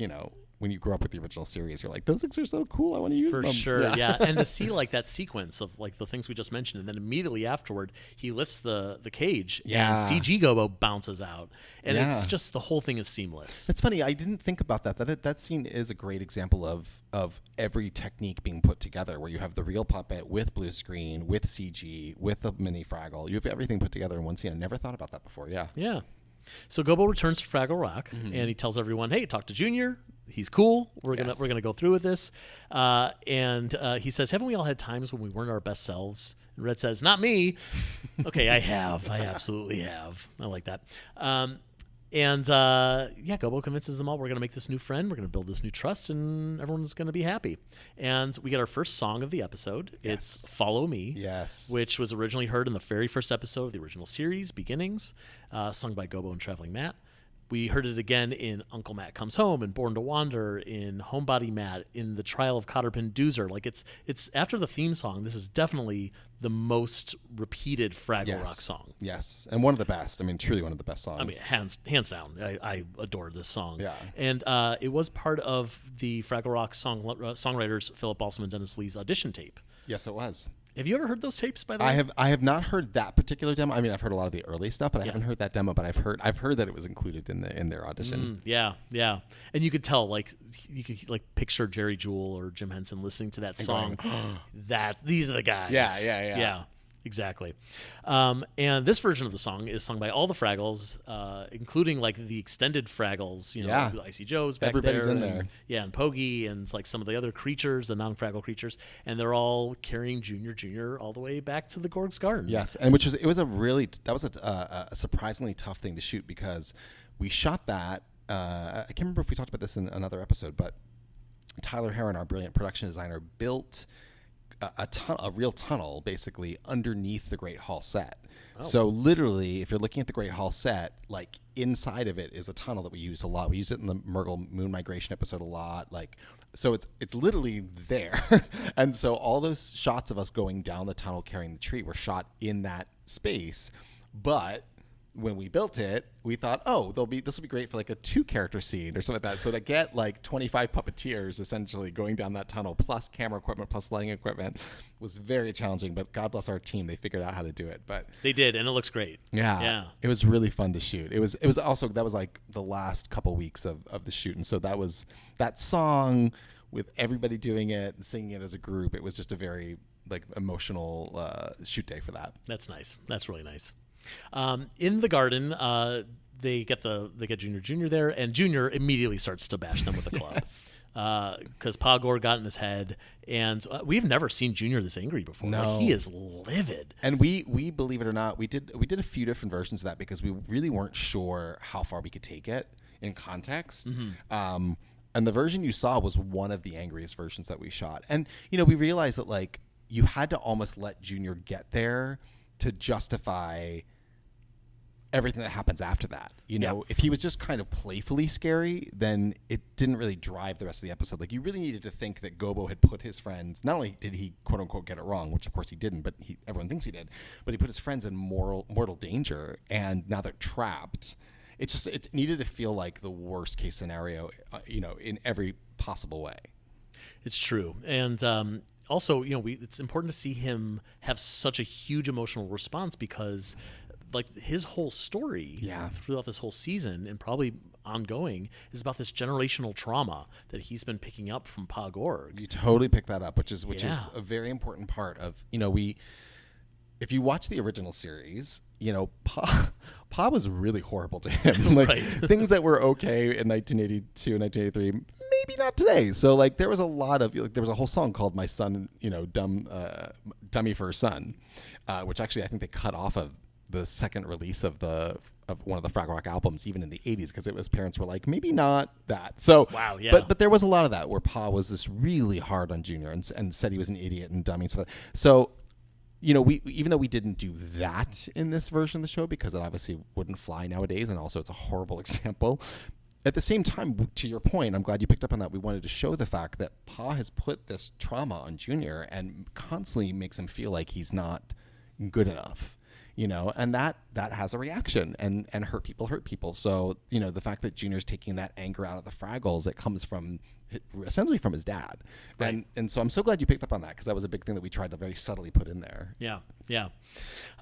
when you grow up with the original series, you're like, those things are so cool. I want to use them. For sure, yeah. And to see like that sequence of like the things we just mentioned, and then immediately afterward, he lifts the cage and CG Gobo bounces out. And it's just the whole thing is seamless. It's funny. I didn't think about that. That scene is a great example of every technique being put together, where you have the real puppet with blue screen, with CG, with a mini Fraggle. You have everything put together in one scene. I never thought about that before. Yeah. Yeah. So Gobo returns to Fraggle Rock, and he tells everyone, "Hey, talk to Junior. He's cool. We're gonna go through with this." And he says, "Haven't we all had times when we weren't our best selves?" And Red says, "Not me." Okay, I have. I absolutely have. I like that. Gobo convinces them all we're going to make this new friend, we're going to build this new trust, and everyone's going to be happy. And we get our first song of the episode. Yes. It's Follow Me, which was originally heard in the very first episode of the original series, Beginnings, sung by Gobo and Traveling Matt. We heard it again in Uncle Matt Comes Home, in Born to Wander, in Homebody Matt, in The Trial of Cotterpin Doozer. Like it's after the theme song, this is definitely the most repeated Fraggle Rock song. Yes, and one of the best. I mean, truly one of the best songs. I mean, hands down. I adore this song. Yeah. And it was part of the Fraggle Rock songwriters Philip Balsam and Dennis Lee's audition tape. Yes, it was. Have you ever heard those tapes, by the way? I have not heard that particular demo. I mean, I've heard a lot of the early stuff, but I haven't heard that demo. But I've heard that it was included in their audition. Yeah, and you could tell, like, you could like picture Jerry Jewell or Jim Henson listening to that song. That these are the guys. Yeah. Exactly. And this version of the song is sung by all the Fraggles, including like the extended Fraggles, Icy Joe's back Everybody's there. in there. Yeah, and Poggy and like some of the other creatures, the non-Fraggle creatures, and they're all carrying Junior all the way back to the Gorg's Garden. Yes, and that was a surprisingly tough thing to shoot because we shot that. I can't remember if we talked about this in another episode, but Tyler Heron, our brilliant production designer, built a real tunnel basically underneath the Great Hall set. Oh. So literally, if you're looking at the Great Hall set, like inside of it is a tunnel that we use a lot. We used it in the Murgle Moon Migration episode a lot. Like, so it's literally there. And so all those shots of us going down the tunnel carrying the tree were shot in that space. But when we built it, we thought, this will be great for like a 2-character scene or something like that. So to get like 25 puppeteers essentially going down that tunnel, plus camera equipment, plus lighting equipment, was very challenging. But God bless our team, they figured out how to do it. But they did, and it looks great. Yeah, it was really fun to shoot. It was also, that was like the last couple weeks of the shoot, and so that song with everybody doing it and singing it as a group. It was just a very like emotional shoot day for that. That's nice. That's really nice. In the garden, they get Junior there, and Junior immediately starts to bash them with a club. Yes. Because Pa Gore got in his head, and we've never seen Junior this angry before. No, like, he is livid. And we believe it or not, we did a few different versions of that because we really weren't sure how far we could take it in context. Mm-hmm. And the version you saw was one of the angriest versions that we shot. And we realized that like you had to almost let Junior get there to justify everything that happens after that. If he was just kind of playfully scary, then it didn't really drive the rest of the episode. Like, you really needed to think that Gobo had put his friends, not only did he quote unquote get it wrong, which of course he didn't, but everyone thinks he did, but he put his friends in mortal danger, and now they're trapped. It needed to feel like the worst case scenario, in every possible way. It's true. And also, it's important to see him have such a huge emotional response because like his whole story throughout this whole season and probably ongoing is about this generational trauma that he's been picking up from Pa Gorg. You totally picked that up, which is a very important part of, if you watch the original series, Pa was really horrible to him. Like, right. Things that were okay in 1982 and 1983, maybe not today. So like there was a lot of, there was a whole song called "My Son, Dummy for a Son," which actually I think they cut off of the second release of one of the Fraggle Rock albums, even in the 80s, because parents were like, maybe not that. So, wow, yeah. But there was a lot of that where Pa was just really hard on Junior and said he was an idiot and dummy and stuff. So, we even though we didn't do that in this version of the show because it obviously wouldn't fly nowadays, and also it's a horrible example. At the same time, to your point, I'm glad you picked up on that. We wanted to show the fact that Pa has put this trauma on Junior and constantly makes him feel like he's not good enough. And that has a reaction, and hurt people. So, the fact that Junior's taking that anger out of the Fraggles, it comes from essentially from his dad. Right. And so I'm so glad you picked up on that, because that was a big thing that we tried to very subtly put in there. Yeah.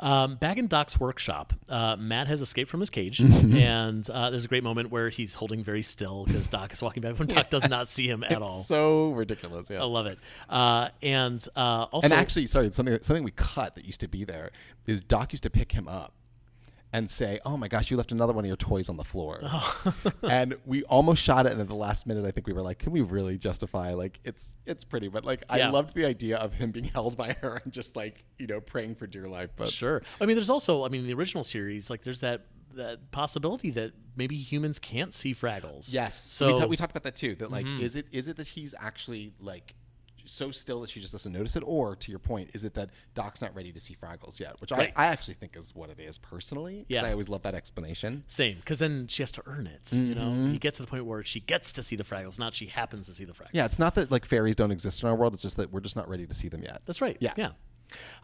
Back in Doc's workshop, Matt has escaped from his cage, and there's a great moment where he's holding very still because Doc is walking back when Doc does not see him at all. It's so ridiculous. Yes. I love it. And actually, sorry, something we cut that used to be there is Doc used to pick him up and say, "Oh my gosh, you left another one of your toys on the floor." Oh. And we almost shot it, and at the last minute, I think we were like, "Can we really justify? Like, it's pretty." But like, I loved the idea of him being held by her and just like praying for dear life. But sure, I mean, there's also, in the original series, like there's that possibility that maybe humans can't see Fraggles. Yes, so we talked about that too. That like, is it that he's actually like so still that she just doesn't notice it, or to your point, is it that Doc's not ready to see Fraggles yet, which right. I actually think is what it is personally, because I always love that explanation. Same, because then she has to earn it. He gets to the point where she gets to see the Fraggles, not she happens to see the Fraggles. Yeah, it's not that like fairies don't exist in our world, it's just that we're just not ready to see them yet. That's right. Yeah.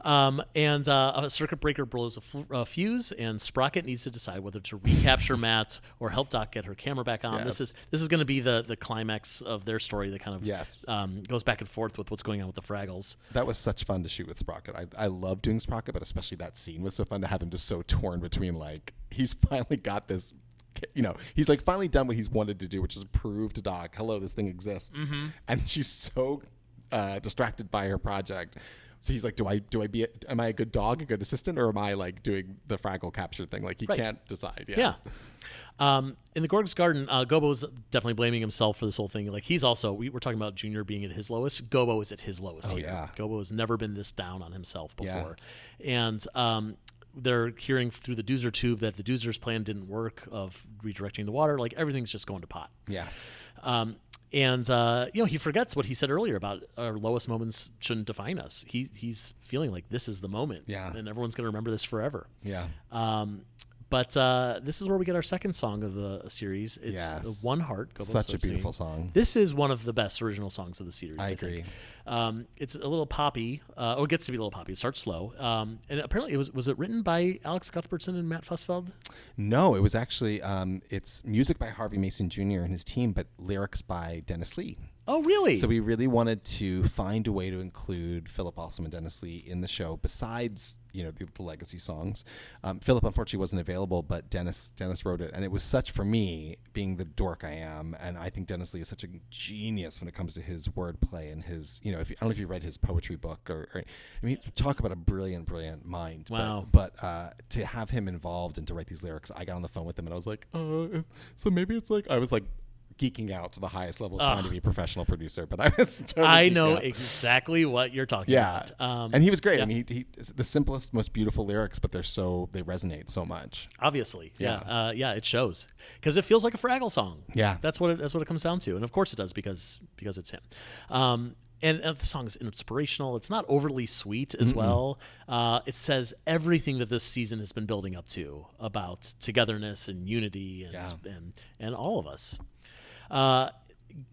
And a circuit breaker blows a fuse, and Sprocket needs to decide whether to recapture Matt or help Doc get her camera back on. Yes. This is going to be the climax of their story that kind of goes back and forth with what's going on with the Fraggles. That was such fun to shoot with Sprocket. I love doing Sprocket, but especially that scene was so fun to have him just so torn between, like, he's finally got this, you know, he's like finally done what he's wanted to do, which is prove to Doc, hello, this thing exists. And she's so distracted by her project. So he's like, am I a good dog, a good assistant, or am I like doing the Fraggle capture thing? Like he can't decide. Yeah. In the Gorg's Garden, Gobo's definitely blaming himself for this whole thing. Like he's also, we're talking about Junior being at his lowest. Gobo is at his lowest here. Yeah. Gobo has never been this down on himself before. And they're hearing through the Doozer tube that the Doozer's plan didn't work of redirecting the water. Like everything's just going to pot. Yeah. And he forgets what he said earlier about our lowest moments shouldn't define us. He's feeling like this is the moment. Yeah. And everyone's going to remember this forever. Yeah. But this is where we get our second song of the series. It's One Heart. Gobo Such a beautiful song. This is one of the best original songs of the series. I agree. It's a little poppy, or it gets to be a little poppy. It starts slow. And apparently was it written by Alex Cuthbertson and Matt Fussfeld? No, it was actually, it's music by Harvey Mason Jr. and his team, but lyrics by Dennis Lee. Oh, really? So we really wanted to find a way to include Philip Alsam and Dennis Lee in the show besides, the legacy songs. Philip unfortunately wasn't available, but Dennis wrote it. And it was such, for me, being the dork I am, and I think Dennis Lee is such a genius when it comes to his wordplay and his, I don't know if you read his poetry book talk about a brilliant mind. Wow. But to have him involved and to write these lyrics, I got on the phone with him and I was like, so maybe it's like, I was like, geeking out to the highest level, trying to be a professional producer, but I was totally I know exactly what you're talking about. And he was great. I mean, he the simplest, most beautiful lyrics, but they resonate so much. Obviously. Yeah. It shows because it feels like a Fraggle song. Yeah. That's what it comes down to. And of course it does because it's him. And the song is inspirational. It's not overly sweet as well. It says everything that this season has been building up to about togetherness and unity and all of us.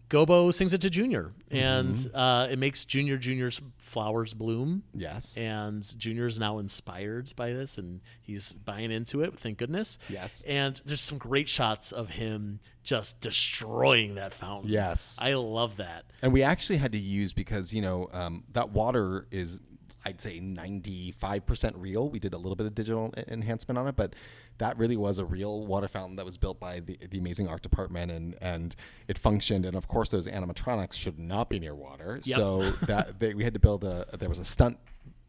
Gobo sings it to Junior, and it makes Junior's flowers bloom. Yes. And Junior's now inspired by this, and he's buying into it, thank goodness. Yes. And there's some great shots of him just destroying that fountain. Yes. I love that. And we actually had to use, because, that water is, I'd say 95% real. We did a little bit of digital enhancement on it, but that really was a real water fountain that was built by the amazing art department, and it functioned. And of course, those animatronics should not be near water. Yep. So we had to build there was a stunt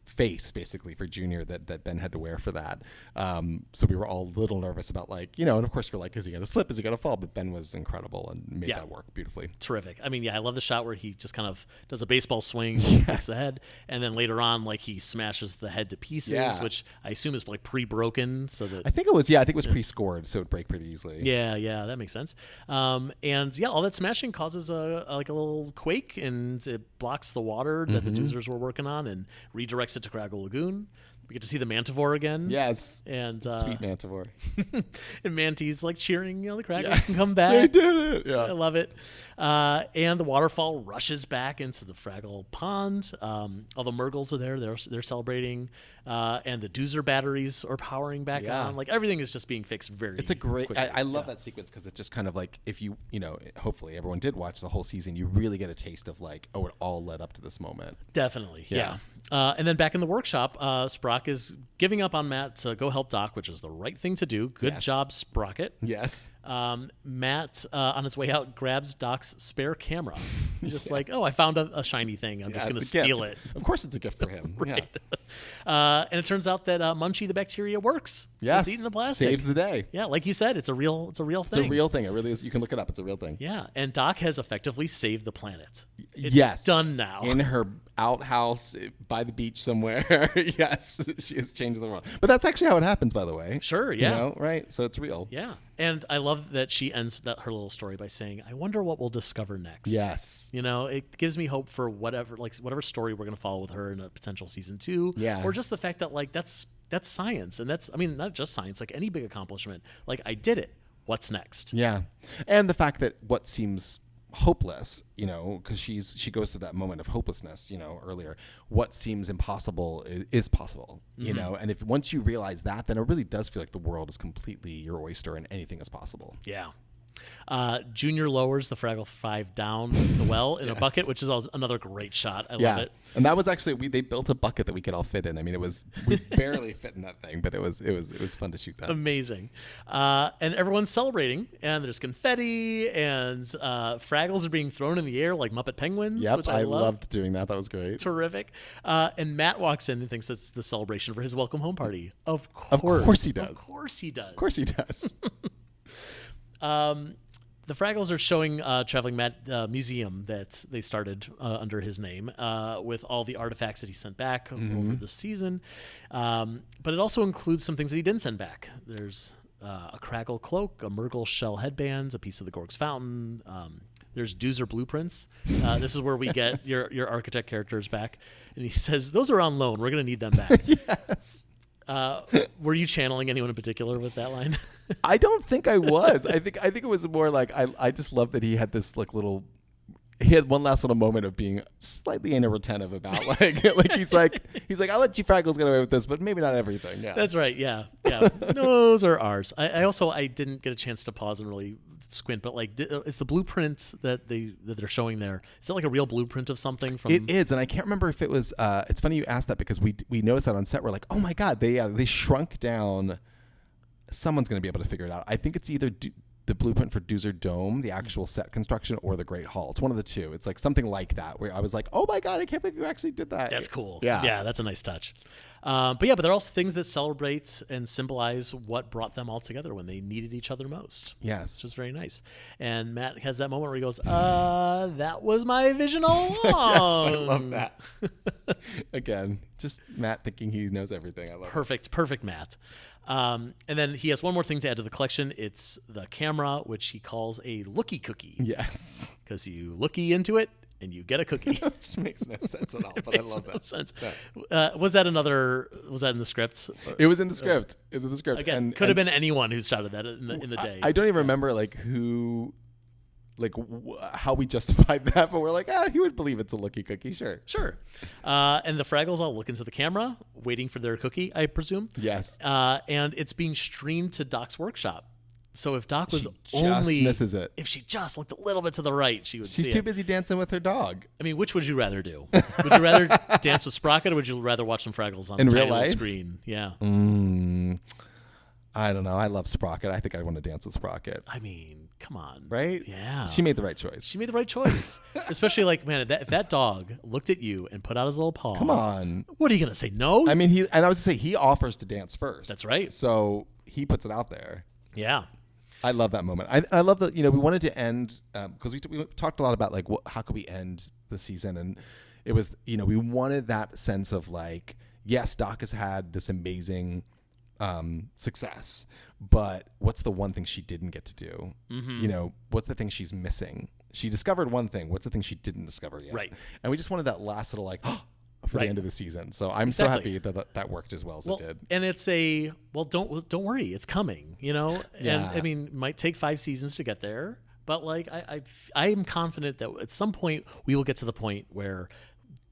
face basically for Junior that Ben had to wear for that. So we were all a little nervous about and of course you're like, is he going to slip? Is he going to fall? But Ben was incredible and made that work beautifully. Terrific. I mean, I love the shot where he just kind of does a baseball swing, hits the head, and then later on, he smashes the head to pieces, which I assume is pre-broken. So that I think it was pre-scored, so it would break pretty easily. Yeah, that makes sense. And all that smashing causes a little quake, and it blocks the water that the Doozers were working on and redirects it to Fraggle Lagoon. We get to see the Mantivore again. Yes. And sweet Mantivore. And Manty's cheering, the Fraggles can come back. They did it. Yeah. I love it. And the waterfall rushes back into the Fraggle pond. All the Murgles are there. They're celebrating. And the Doozer batteries are powering back on. Everything is just being fixed very It's a great, quickly. I love that sequence because it's just kind of if you, hopefully everyone did watch the whole season, you really get a taste of it all led up to this moment. Definitely. Yeah. And then back in the workshop, Sprock is giving up on Matt to go help Doc, which is the right thing to do. Good job, Sprocket. Yes. Matt, on his way out, grabs Doc's spare camera. He's just I found a shiny thing. I'm just going to steal it. Of course it's a gift for him. Right. Yeah. And it turns out that Munchie the bacteria works. Yes. It's eating the plastic. Saves the day. Yeah, like you said, it's a real thing. It's a real thing. It really is. You can look it up. It's a real thing. Yeah, and Doc has effectively saved the planet. It's done now. In her outhouse by the beach somewhere. Yes, she has changed the world. But that's actually how it happens, by the way. Sure, yeah. Right? So it's real. Yeah. And I love that she ends her little story by saying, I wonder what we'll discover next. Yes. It gives me hope for whatever story we're going to follow with her in a potential season 2. Yeah. Or just the fact that that's science. And that's, not just science, any big accomplishment. I did it. What's next? Yeah. And the fact that what seems hopeless, because she goes through that moment of hopelessness, earlier. What seems impossible is possible, and if once you realize that, then it really does feel like the world is completely your oyster and anything is possible. Yeah. Junior lowers the Fraggle 5 down the well in a bucket, which is another great shot. I love it. And that was actually they built a bucket that we could all fit in. I mean, we barely fit in that thing, but it was fun to shoot that. Amazing. And everyone's celebrating, and there's confetti, and Fraggles are being thrown in the air like Muppet penguins. Yep, which I loved doing that. That was great. Terrific. And Matt walks in and thinks it's the celebration for his welcome home party. Of course he does. Of course he does. The Fraggles are showing Traveling Matt museum that they started under his name with all the artifacts that he sent back over the season. But it also includes some things that he didn't send back. There's a Fraggle cloak, a Murgle shell headbands, a piece of the Gorg's fountain. There's Doozer blueprints. This is where we get your architect characters back. And he says, those are on loan. We're going to need them back. Yes. Were you channeling anyone in particular with that line? I don't think I was. I think it was more like I just love that he had this he had one last little moment of being slightly inattentive about he's like I'll let you Fraggles get away with this, but maybe not everything. Yeah, that's right. Yeah. Those are ours. I didn't get a chance to pause and really squint, but is the blueprint that they're showing there, is it like a real blueprint of something? It is, and I can't remember if it was. It's funny you asked that because we noticed that on set. We're like, oh my god, they shrunk down. Someone's going to be able to figure it out. I think it's either the blueprint for Doozer Dome, the actual set construction, or the Great Hall. It's one of the two. It's like something like that where I was like, oh my god, I can't believe you actually did that. That's cool. Yeah, that's a nice touch. But there are also things that celebrate and symbolize what brought them all together when they needed each other most. Yes. Which is very nice. And Matt has that moment where he goes, that was my vision all along. Yes, I love that. Again, just Matt thinking he knows everything. I love it. Perfect Matt. And then he has one more thing to add to the collection. It's the camera, which he calls a looky cookie. Yes. Because you looky into it, and you get a cookie. Which makes no sense at all, but I love that. Sense. Yeah. Was that in the script? It was in the script. It was in the script. Again, could have been anyone who shouted that in the day. I don't even remember who, how we justified that, but we're like, he would believe it's a looky cookie, sure. And the Fraggles all look into the camera, waiting for their cookie, I presume. Yes. And it's being streamed to Doc's workshop. So if Doc was misses it. If she just looked a little bit to the right, she would see it. She's too busy dancing with her dog. I mean, which would you rather do? Would you rather dance with Sprocket, or would you rather watch some Fraggles on the real life screen? Yeah. I don't know. I love Sprocket. I think I want to dance with Sprocket. I mean, come on. Right? Yeah. She made the right choice. Especially if that dog looked at you and put out his little paw. Come on. What are you going to say? No? I mean, he offers to dance first. That's right. So he puts it out there. Yeah. I love that moment. I love that, we wanted to end, because we talked a lot about how could we end the season, and it was, we wanted that sense of yes, Doc has had this amazing success, but what's the one thing she didn't get to do? Mm-hmm. What's the thing she's missing? She discovered one thing. What's the thing she didn't discover yet? Right. And we just wanted that last little for the end of the season. So I'm so happy that worked as well as it did. And it's don't worry, it's coming, And I mean, it might take 5 seasons to get there, but I am confident that at some point we will get to the point where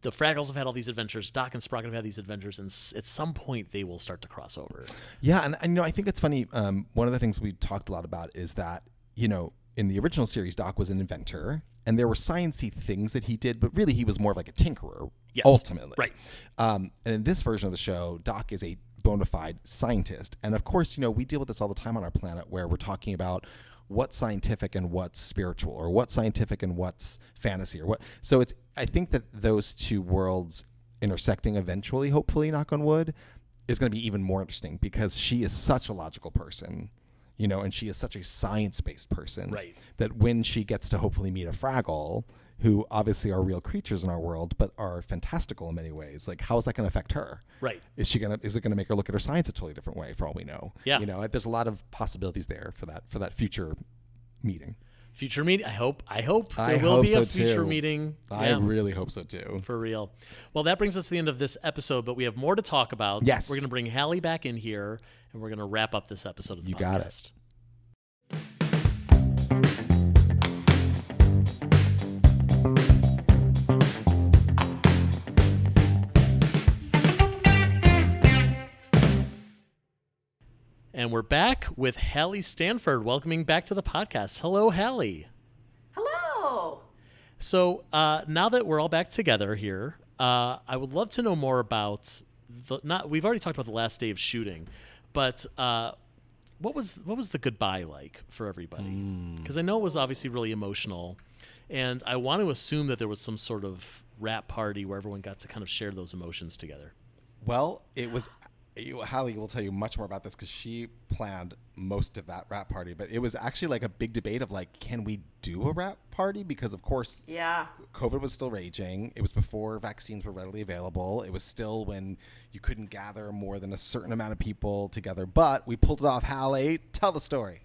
the Fraggles have had all these adventures, Doc and Sprocket have had these adventures, and at some point they will start to cross over. Yeah, and I think it's funny. One of the things we talked a lot about is that, in the original series, Doc was an inventor, and there were sciencey things that he did, but really he was more of like a tinkerer, ultimately. Right. And in this version of the show, Doc is a bona fide scientist. And of course, we deal with this all the time on our planet, where we're talking about what's scientific and what's spiritual, or what's scientific and what's fantasy, or what. So I think that those two worlds intersecting eventually, hopefully, knock on wood, is going to be even more interesting, because she is such a logical person. And she is such a science-based person, right, that when she gets to hopefully meet a Fraggle, who obviously are real creatures in our world, but are fantastical in many ways, how is that going to affect her? Right. Is it going to make her look at her science a totally different way, for all we know? Yeah. There's a lot of possibilities there for that future meeting. Future meeting. I hope there will be a future meeting. I really hope so too. For real. Well, that brings us to the end of this episode, but we have more to talk about. Yes. We're going to bring Halle back in here, and we're going to wrap up this episode of the podcast. You got it. And we're back with Halle Stanford, welcoming back to the podcast. Hello, Halle. Hello. So now that we're all back together here, I would love to know more about we've already talked about the last day of shooting, but what was the goodbye like for everybody? Because I know it was obviously really emotional, and I want to assume that there was some sort of wrap party where everyone got to kind of share those emotions together. Well, it was. Halle will tell you much more about this because she planned most of that wrap party. But it was actually like a big debate of like, can we do a wrap party? Because of course, COVID was still raging. It was before vaccines were readily available. It was still when you couldn't gather more than a certain amount of people together. But we pulled it off. Halle, tell the story.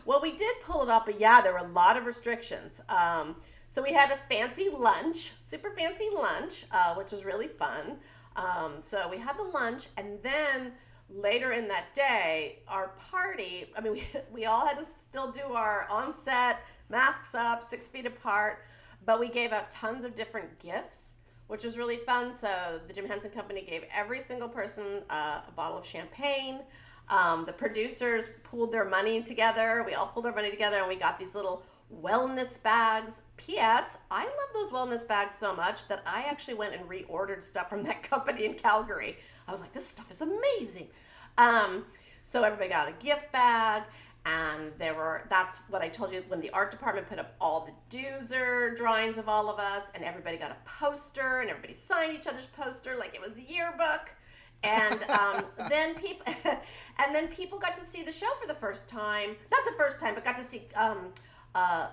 Well, we did pull it off, but yeah, there were a lot of restrictions. So we had a fancy lunch, super fancy lunch, which was really fun. So we had the lunch, and then later in that day, our party, I mean, we all had to still do our on-set, masks up, 6 feet apart, but we gave out tons of different gifts, which was really fun. So the Jim Henson Company gave every single person a bottle of champagne. The producers pooled their money together. We all pulled our money together, and we got these little wellness bags. P.S. I love those wellness bags so much that I actually went and reordered stuff from that company in Calgary. I was like, this stuff is amazing. So everybody got a gift bag, and that's what I told you when the art department put up all the Doozer drawings of all of us, and everybody got a poster, and everybody signed each other's poster like it was a yearbook. And then people got to see the show for the first time. Not the first time, but got to see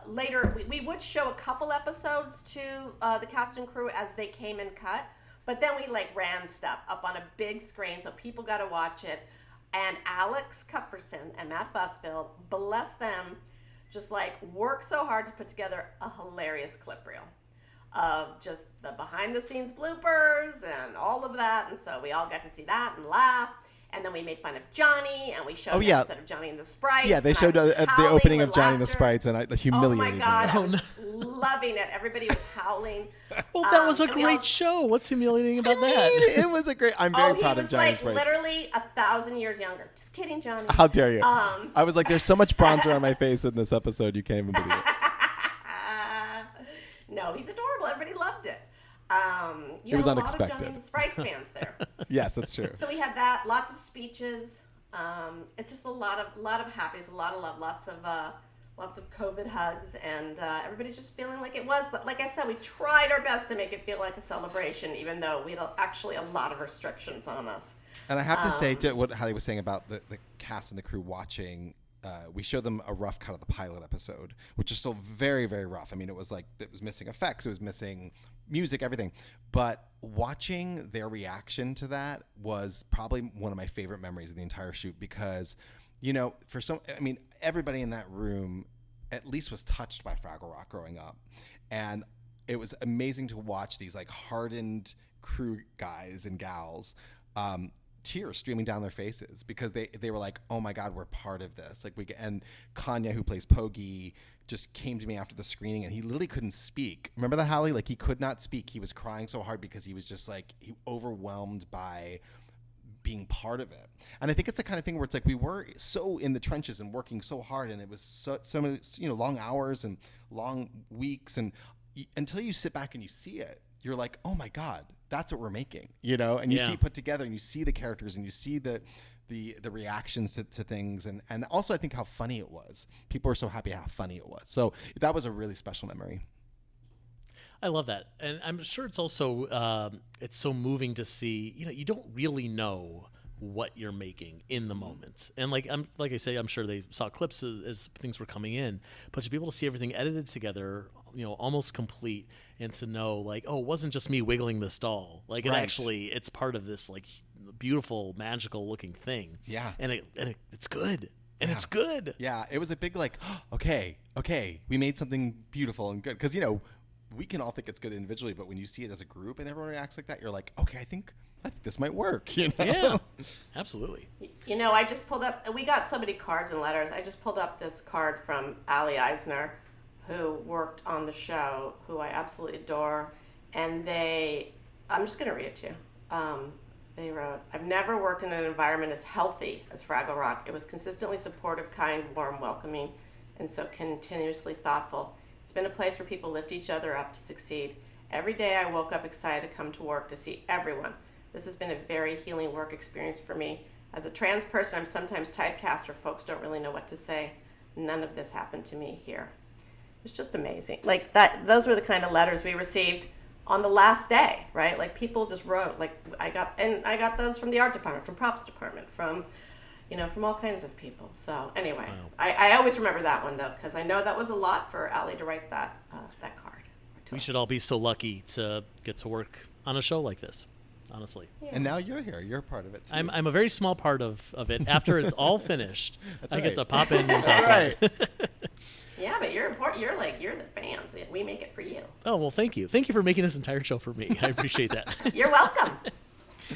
later. We would show a couple episodes to the cast and crew as they came and cut, but then we like ran stuff up on a big screen so people got to watch it. And Alex Cuthbertson and Matt Busfield, bless them, just like worked so hard to put together a hilarious clip reel of just the behind the scenes bloopers and all of that. And so we all got to see that and laugh. And then we made fun of Johnny, and we showed an episode of Johnny and the Sprites. Yeah, they showed the opening of Johnny and the Sprites, and I humiliated me. Oh my God, I was loving it. Everybody was howling. Well, that was a great show. What's humiliating about that? It was a great. I'm very proud of Johnny and the Sprites. He was like literally 1,000 years younger. Just kidding, Johnny. How dare you? I was like, there's so much bronzer on my face in this episode, you can't even believe it. No, he's adorable. Everybody loved it. It was unexpected. A lot of Johnny and the Sprites fans there. Yes, that's true. So we had that. Lots of speeches. It's just a lot of happiness, a lot of love, lots of COVID hugs, and everybody just feeling like it was. Like I said, we tried our best to make it feel like a celebration, even though we had actually a lot of restrictions on us. And I have to say, to what Halle was saying about the cast and the crew watching. We showed them a rough cut of the pilot episode, which is still very, very rough. I mean, it was missing effects, it was missing music, everything. But watching their reaction to that was probably one of my favorite memories of the entire shoot because, everybody in that room at least was touched by Fraggle Rock growing up. And it was amazing to watch these like hardened crew guys and gals, tears streaming down their faces because they were like, oh my God, we're part of this. And Kanye, who plays Pogi, just came to me after the screening and he literally couldn't speak. Remember that, Halle? Like he could not speak. He was crying so hard because he was just like overwhelmed by being part of it. And I think it's the kind of thing where it's like we were so in the trenches and working so hard, and it was so many long hours and long weeks, and until you sit back and you see it, you're like, oh my God, that's what we're making, and you see it put together, and you see the characters, and you see the reactions to things, and also I think how funny it was. People were so happy how funny it was. So that was a really special memory. I love that, and I'm sure it's also it's so moving to see. You don't really know what you're making in the moment, and like I say, I'm sure they saw clips as things were coming in, but to be able to see everything edited together, almost complete, and to know like, oh, it wasn't just me wiggling this doll. Like it actually, it's part of this like beautiful, magical looking thing. Yeah, and it's good. And it's good. Yeah, it was a big like, okay, we made something beautiful and good. Because, we can all think it's good individually, but when you see it as a group and everyone reacts like that, you're like, okay, I think this might work. Yeah, absolutely. I just pulled up, we got so many cards and letters. I just pulled up this card from Ali Eisner, who worked on the show, who I absolutely adore. And I'm just going to read it to you. They wrote, I've never worked in an environment as healthy as Fraggle Rock. It was consistently supportive, kind, warm, welcoming, and so continuously thoughtful. It's been a place where people lift each other up to succeed. Every day I woke up excited to come to work to see everyone. This has been a very healing work experience for me. As a trans person, I'm sometimes typecast or folks don't really know what to say. None of this happened to me here. It was just amazing. Like that, those were the kind of letters we received on the last day, right? Like people just wrote, like I got those from the art department, from props department, from all kinds of people. So anyway, wow. I always remember that one though, because I know that was a lot for Allie to write that card. We should all be so lucky to get to work on a show like this, honestly. Yeah. And now you're here. You're part of it too. I'm a very small part of it. After it's all finished, I right. get to pop in and talk. That's right. Yeah, but you're important. You're the fans. We make it for you. Oh, well, thank you. Thank you for making this entire show for me. I appreciate that. You're welcome.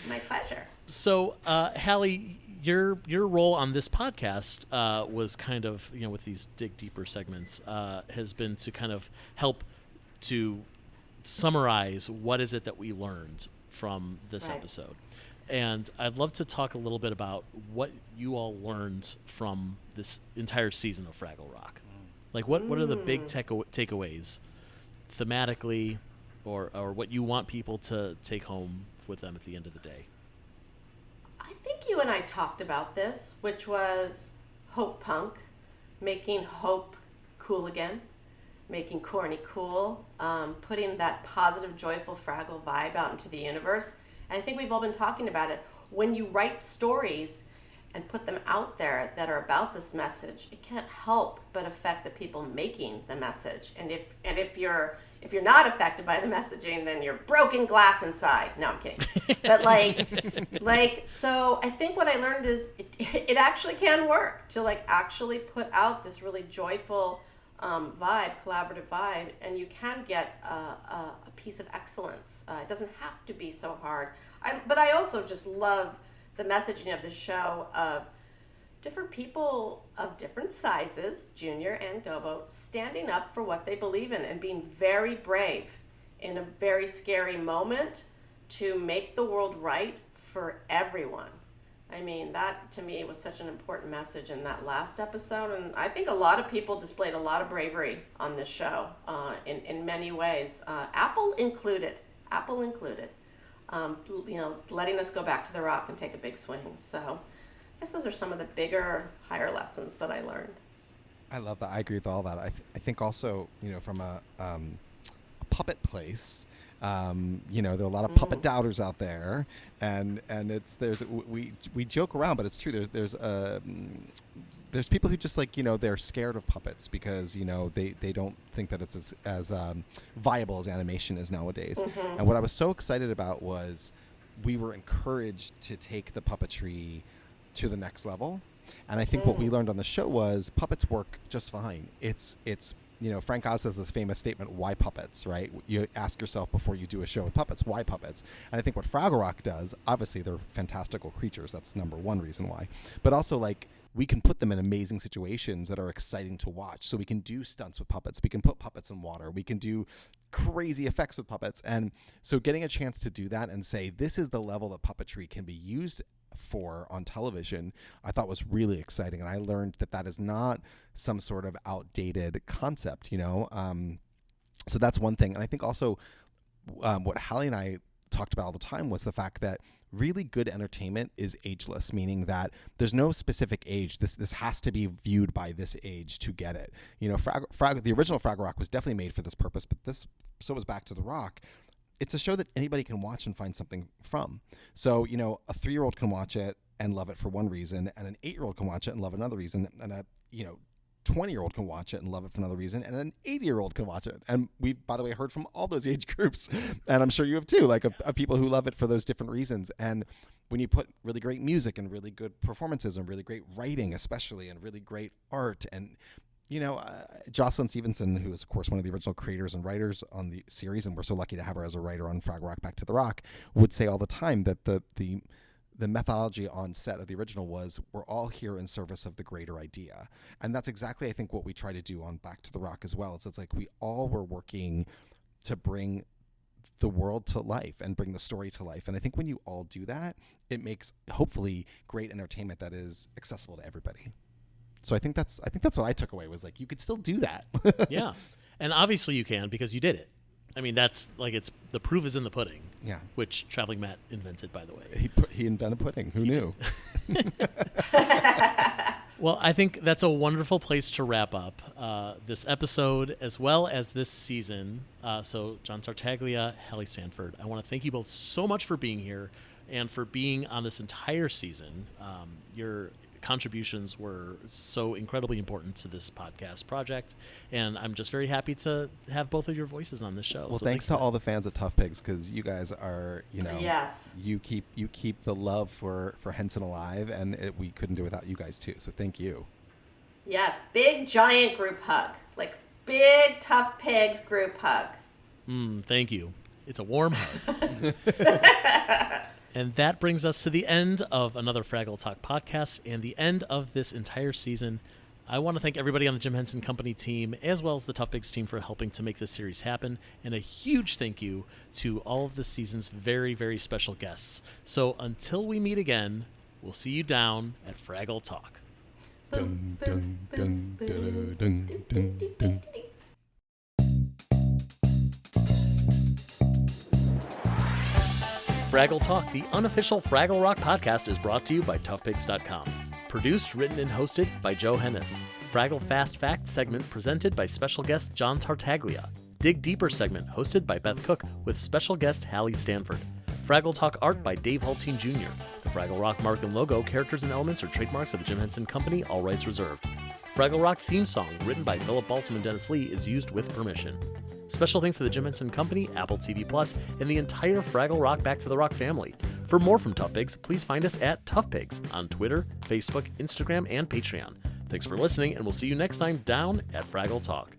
My pleasure. So, Halle, your role on this podcast was kind of, with these dig deeper segments, has been to kind of help to summarize what is it that we learned from this episode. And I'd love to talk a little bit about what you all learned from this entire season of Fraggle Rock. Like, what are the big takeaways thematically or what you want people to take home with them at the end of the day? I think you and I talked about this, which was hope punk, making hope cool again, making corny cool, putting that positive, joyful Fraggle vibe out into the universe. And I think we've all been talking about it. When you write stories and put them out there that are about this message, it can't help but affect the people making the message. And if you're not affected by the messaging, then you're broken glass inside. No, I'm kidding. But so I think what I learned is it actually can work to actually put out this really joyful collaborative vibe, and you can get a piece of excellence. It doesn't have to be so hard. But I also just love the messaging of the show of different people of different sizes, Junior and Gobo, standing up for what they believe in and being very brave in a very scary moment to make the world right for everyone. I mean, that to me was such an important message in that last episode, and I think a lot of people displayed a lot of bravery on this show in many ways, Apple included. Letting us go back to the rock and take a big swing. So I guess those are some of the bigger, higher lessons that I learned. I love that. I agree with all that. I think also, from a puppet place, there are a lot of puppet doubters out there, and we joke around, but it's true. There's people who just they're scared of puppets because they don't think that it's as viable as animation is nowadays. Mm-hmm. And what I was so excited about was we were encouraged to take the puppetry to the next level. And I think what we learned on the show was puppets work just fine. It's Frank Oz has this famous statement, why puppets, right? You ask yourself before you do a show with puppets, why puppets? And I think what Fraggle Rock does, obviously they're fantastical creatures. That's number one reason why. But also we can put them in amazing situations that are exciting to watch. So we can do stunts with puppets. We can put puppets in water. We can do crazy effects with puppets. And so getting a chance to do that and say, this is the level that puppetry can be used for on television, I thought was really exciting. And I learned that is not some sort of outdated concept, So that's one thing. And I think also what Halle and I talked about all the time was the fact that really good entertainment is ageless, meaning that there's no specific age. This has to be viewed by this age to get it. The original Fraggle Rock was definitely made for this purpose, but so was Back to the Rock. It's a show that anybody can watch and find something from. So, a 3-year-old can watch it and love it for one reason, and an 8-year-old can watch it and love another reason, and a 20-year-old can watch it and love it for another reason, and an 80-year-old can watch it. And we, by the way, heard from all those age groups, and I'm sure you have too, of people who love it for those different reasons. And when you put really great music and really good performances and really great writing, especially, and really great art, and Jocelyn Stevenson, who is, of course, one of the original creators and writers on the series, and we're so lucky to have her as a writer on Fraggle Rock Back to the Rock, would say all the time that the methodology on set of the original was, we're all here in service of the greater idea. And that's exactly, I think, what we try to do on Back to the Rock as well. It's we all were working to bring the world to life and bring the story to life. And I think when you all do that, it makes hopefully great entertainment that is accessible to everybody. So I think that's what I took away, was like, you could still do that. Yeah. And obviously you can, because you did it. I mean, that's like, it's the proof is in the pudding. Yeah. Which Traveling Matt invented, by the way. He invented pudding. Who knew? Well, I think that's a wonderful place to wrap up this episode as well as this season. So John Tartaglia, Halle Stanford, I want to thank you both so much for being here and for being on this entire season. Your contributions were so incredibly important to this podcast project, and I'm just very happy to have both of your voices on this show. Well, so thanks to all the fans of Tough Pigs, because you guys are, yes, you keep the love for Henson alive, and we couldn't do it without you guys too. So thank you. Yes, big giant group hug, like big Tough Pigs group hug. Thank you. It's a warm hug. And that brings us to the end of another Fraggle Talk podcast and the end of this entire season. I want to thank everybody on the Jim Henson Company team, as well as the Tough Pigs team, for helping to make this series happen. And a huge thank you to all of this season's very, very special guests. So until we meet again, we'll see you down at Fraggle Talk. Dun, dun, dun, dun, dun, dun, dun, dun. Fraggle Talk, the unofficial Fraggle Rock podcast, is brought to you by toughpigs.com. Produced, written, and hosted by Joe Hennis. Fraggle Fast Fact segment presented by special guest John Tartaglia. Dig Deeper segment hosted by Beth Cook with special guest Halle Stanford. Fraggle Talk art by Dave Hultine Jr. The Fraggle Rock mark and logo, characters, and elements are trademarks of the Jim Henson Company, all rights reserved. Fraggle Rock theme song, written by Philip Balsam and Dennis Lee, is used with permission. Special thanks to the Jim Henson Company, Apple TV Plus, and the entire Fraggle Rock Back to the Rock family. For more from Tough Pigs, please find us at Tough Pigs on Twitter, Facebook, Instagram, and Patreon. Thanks for listening, and we'll see you next time down at Fraggle Talk.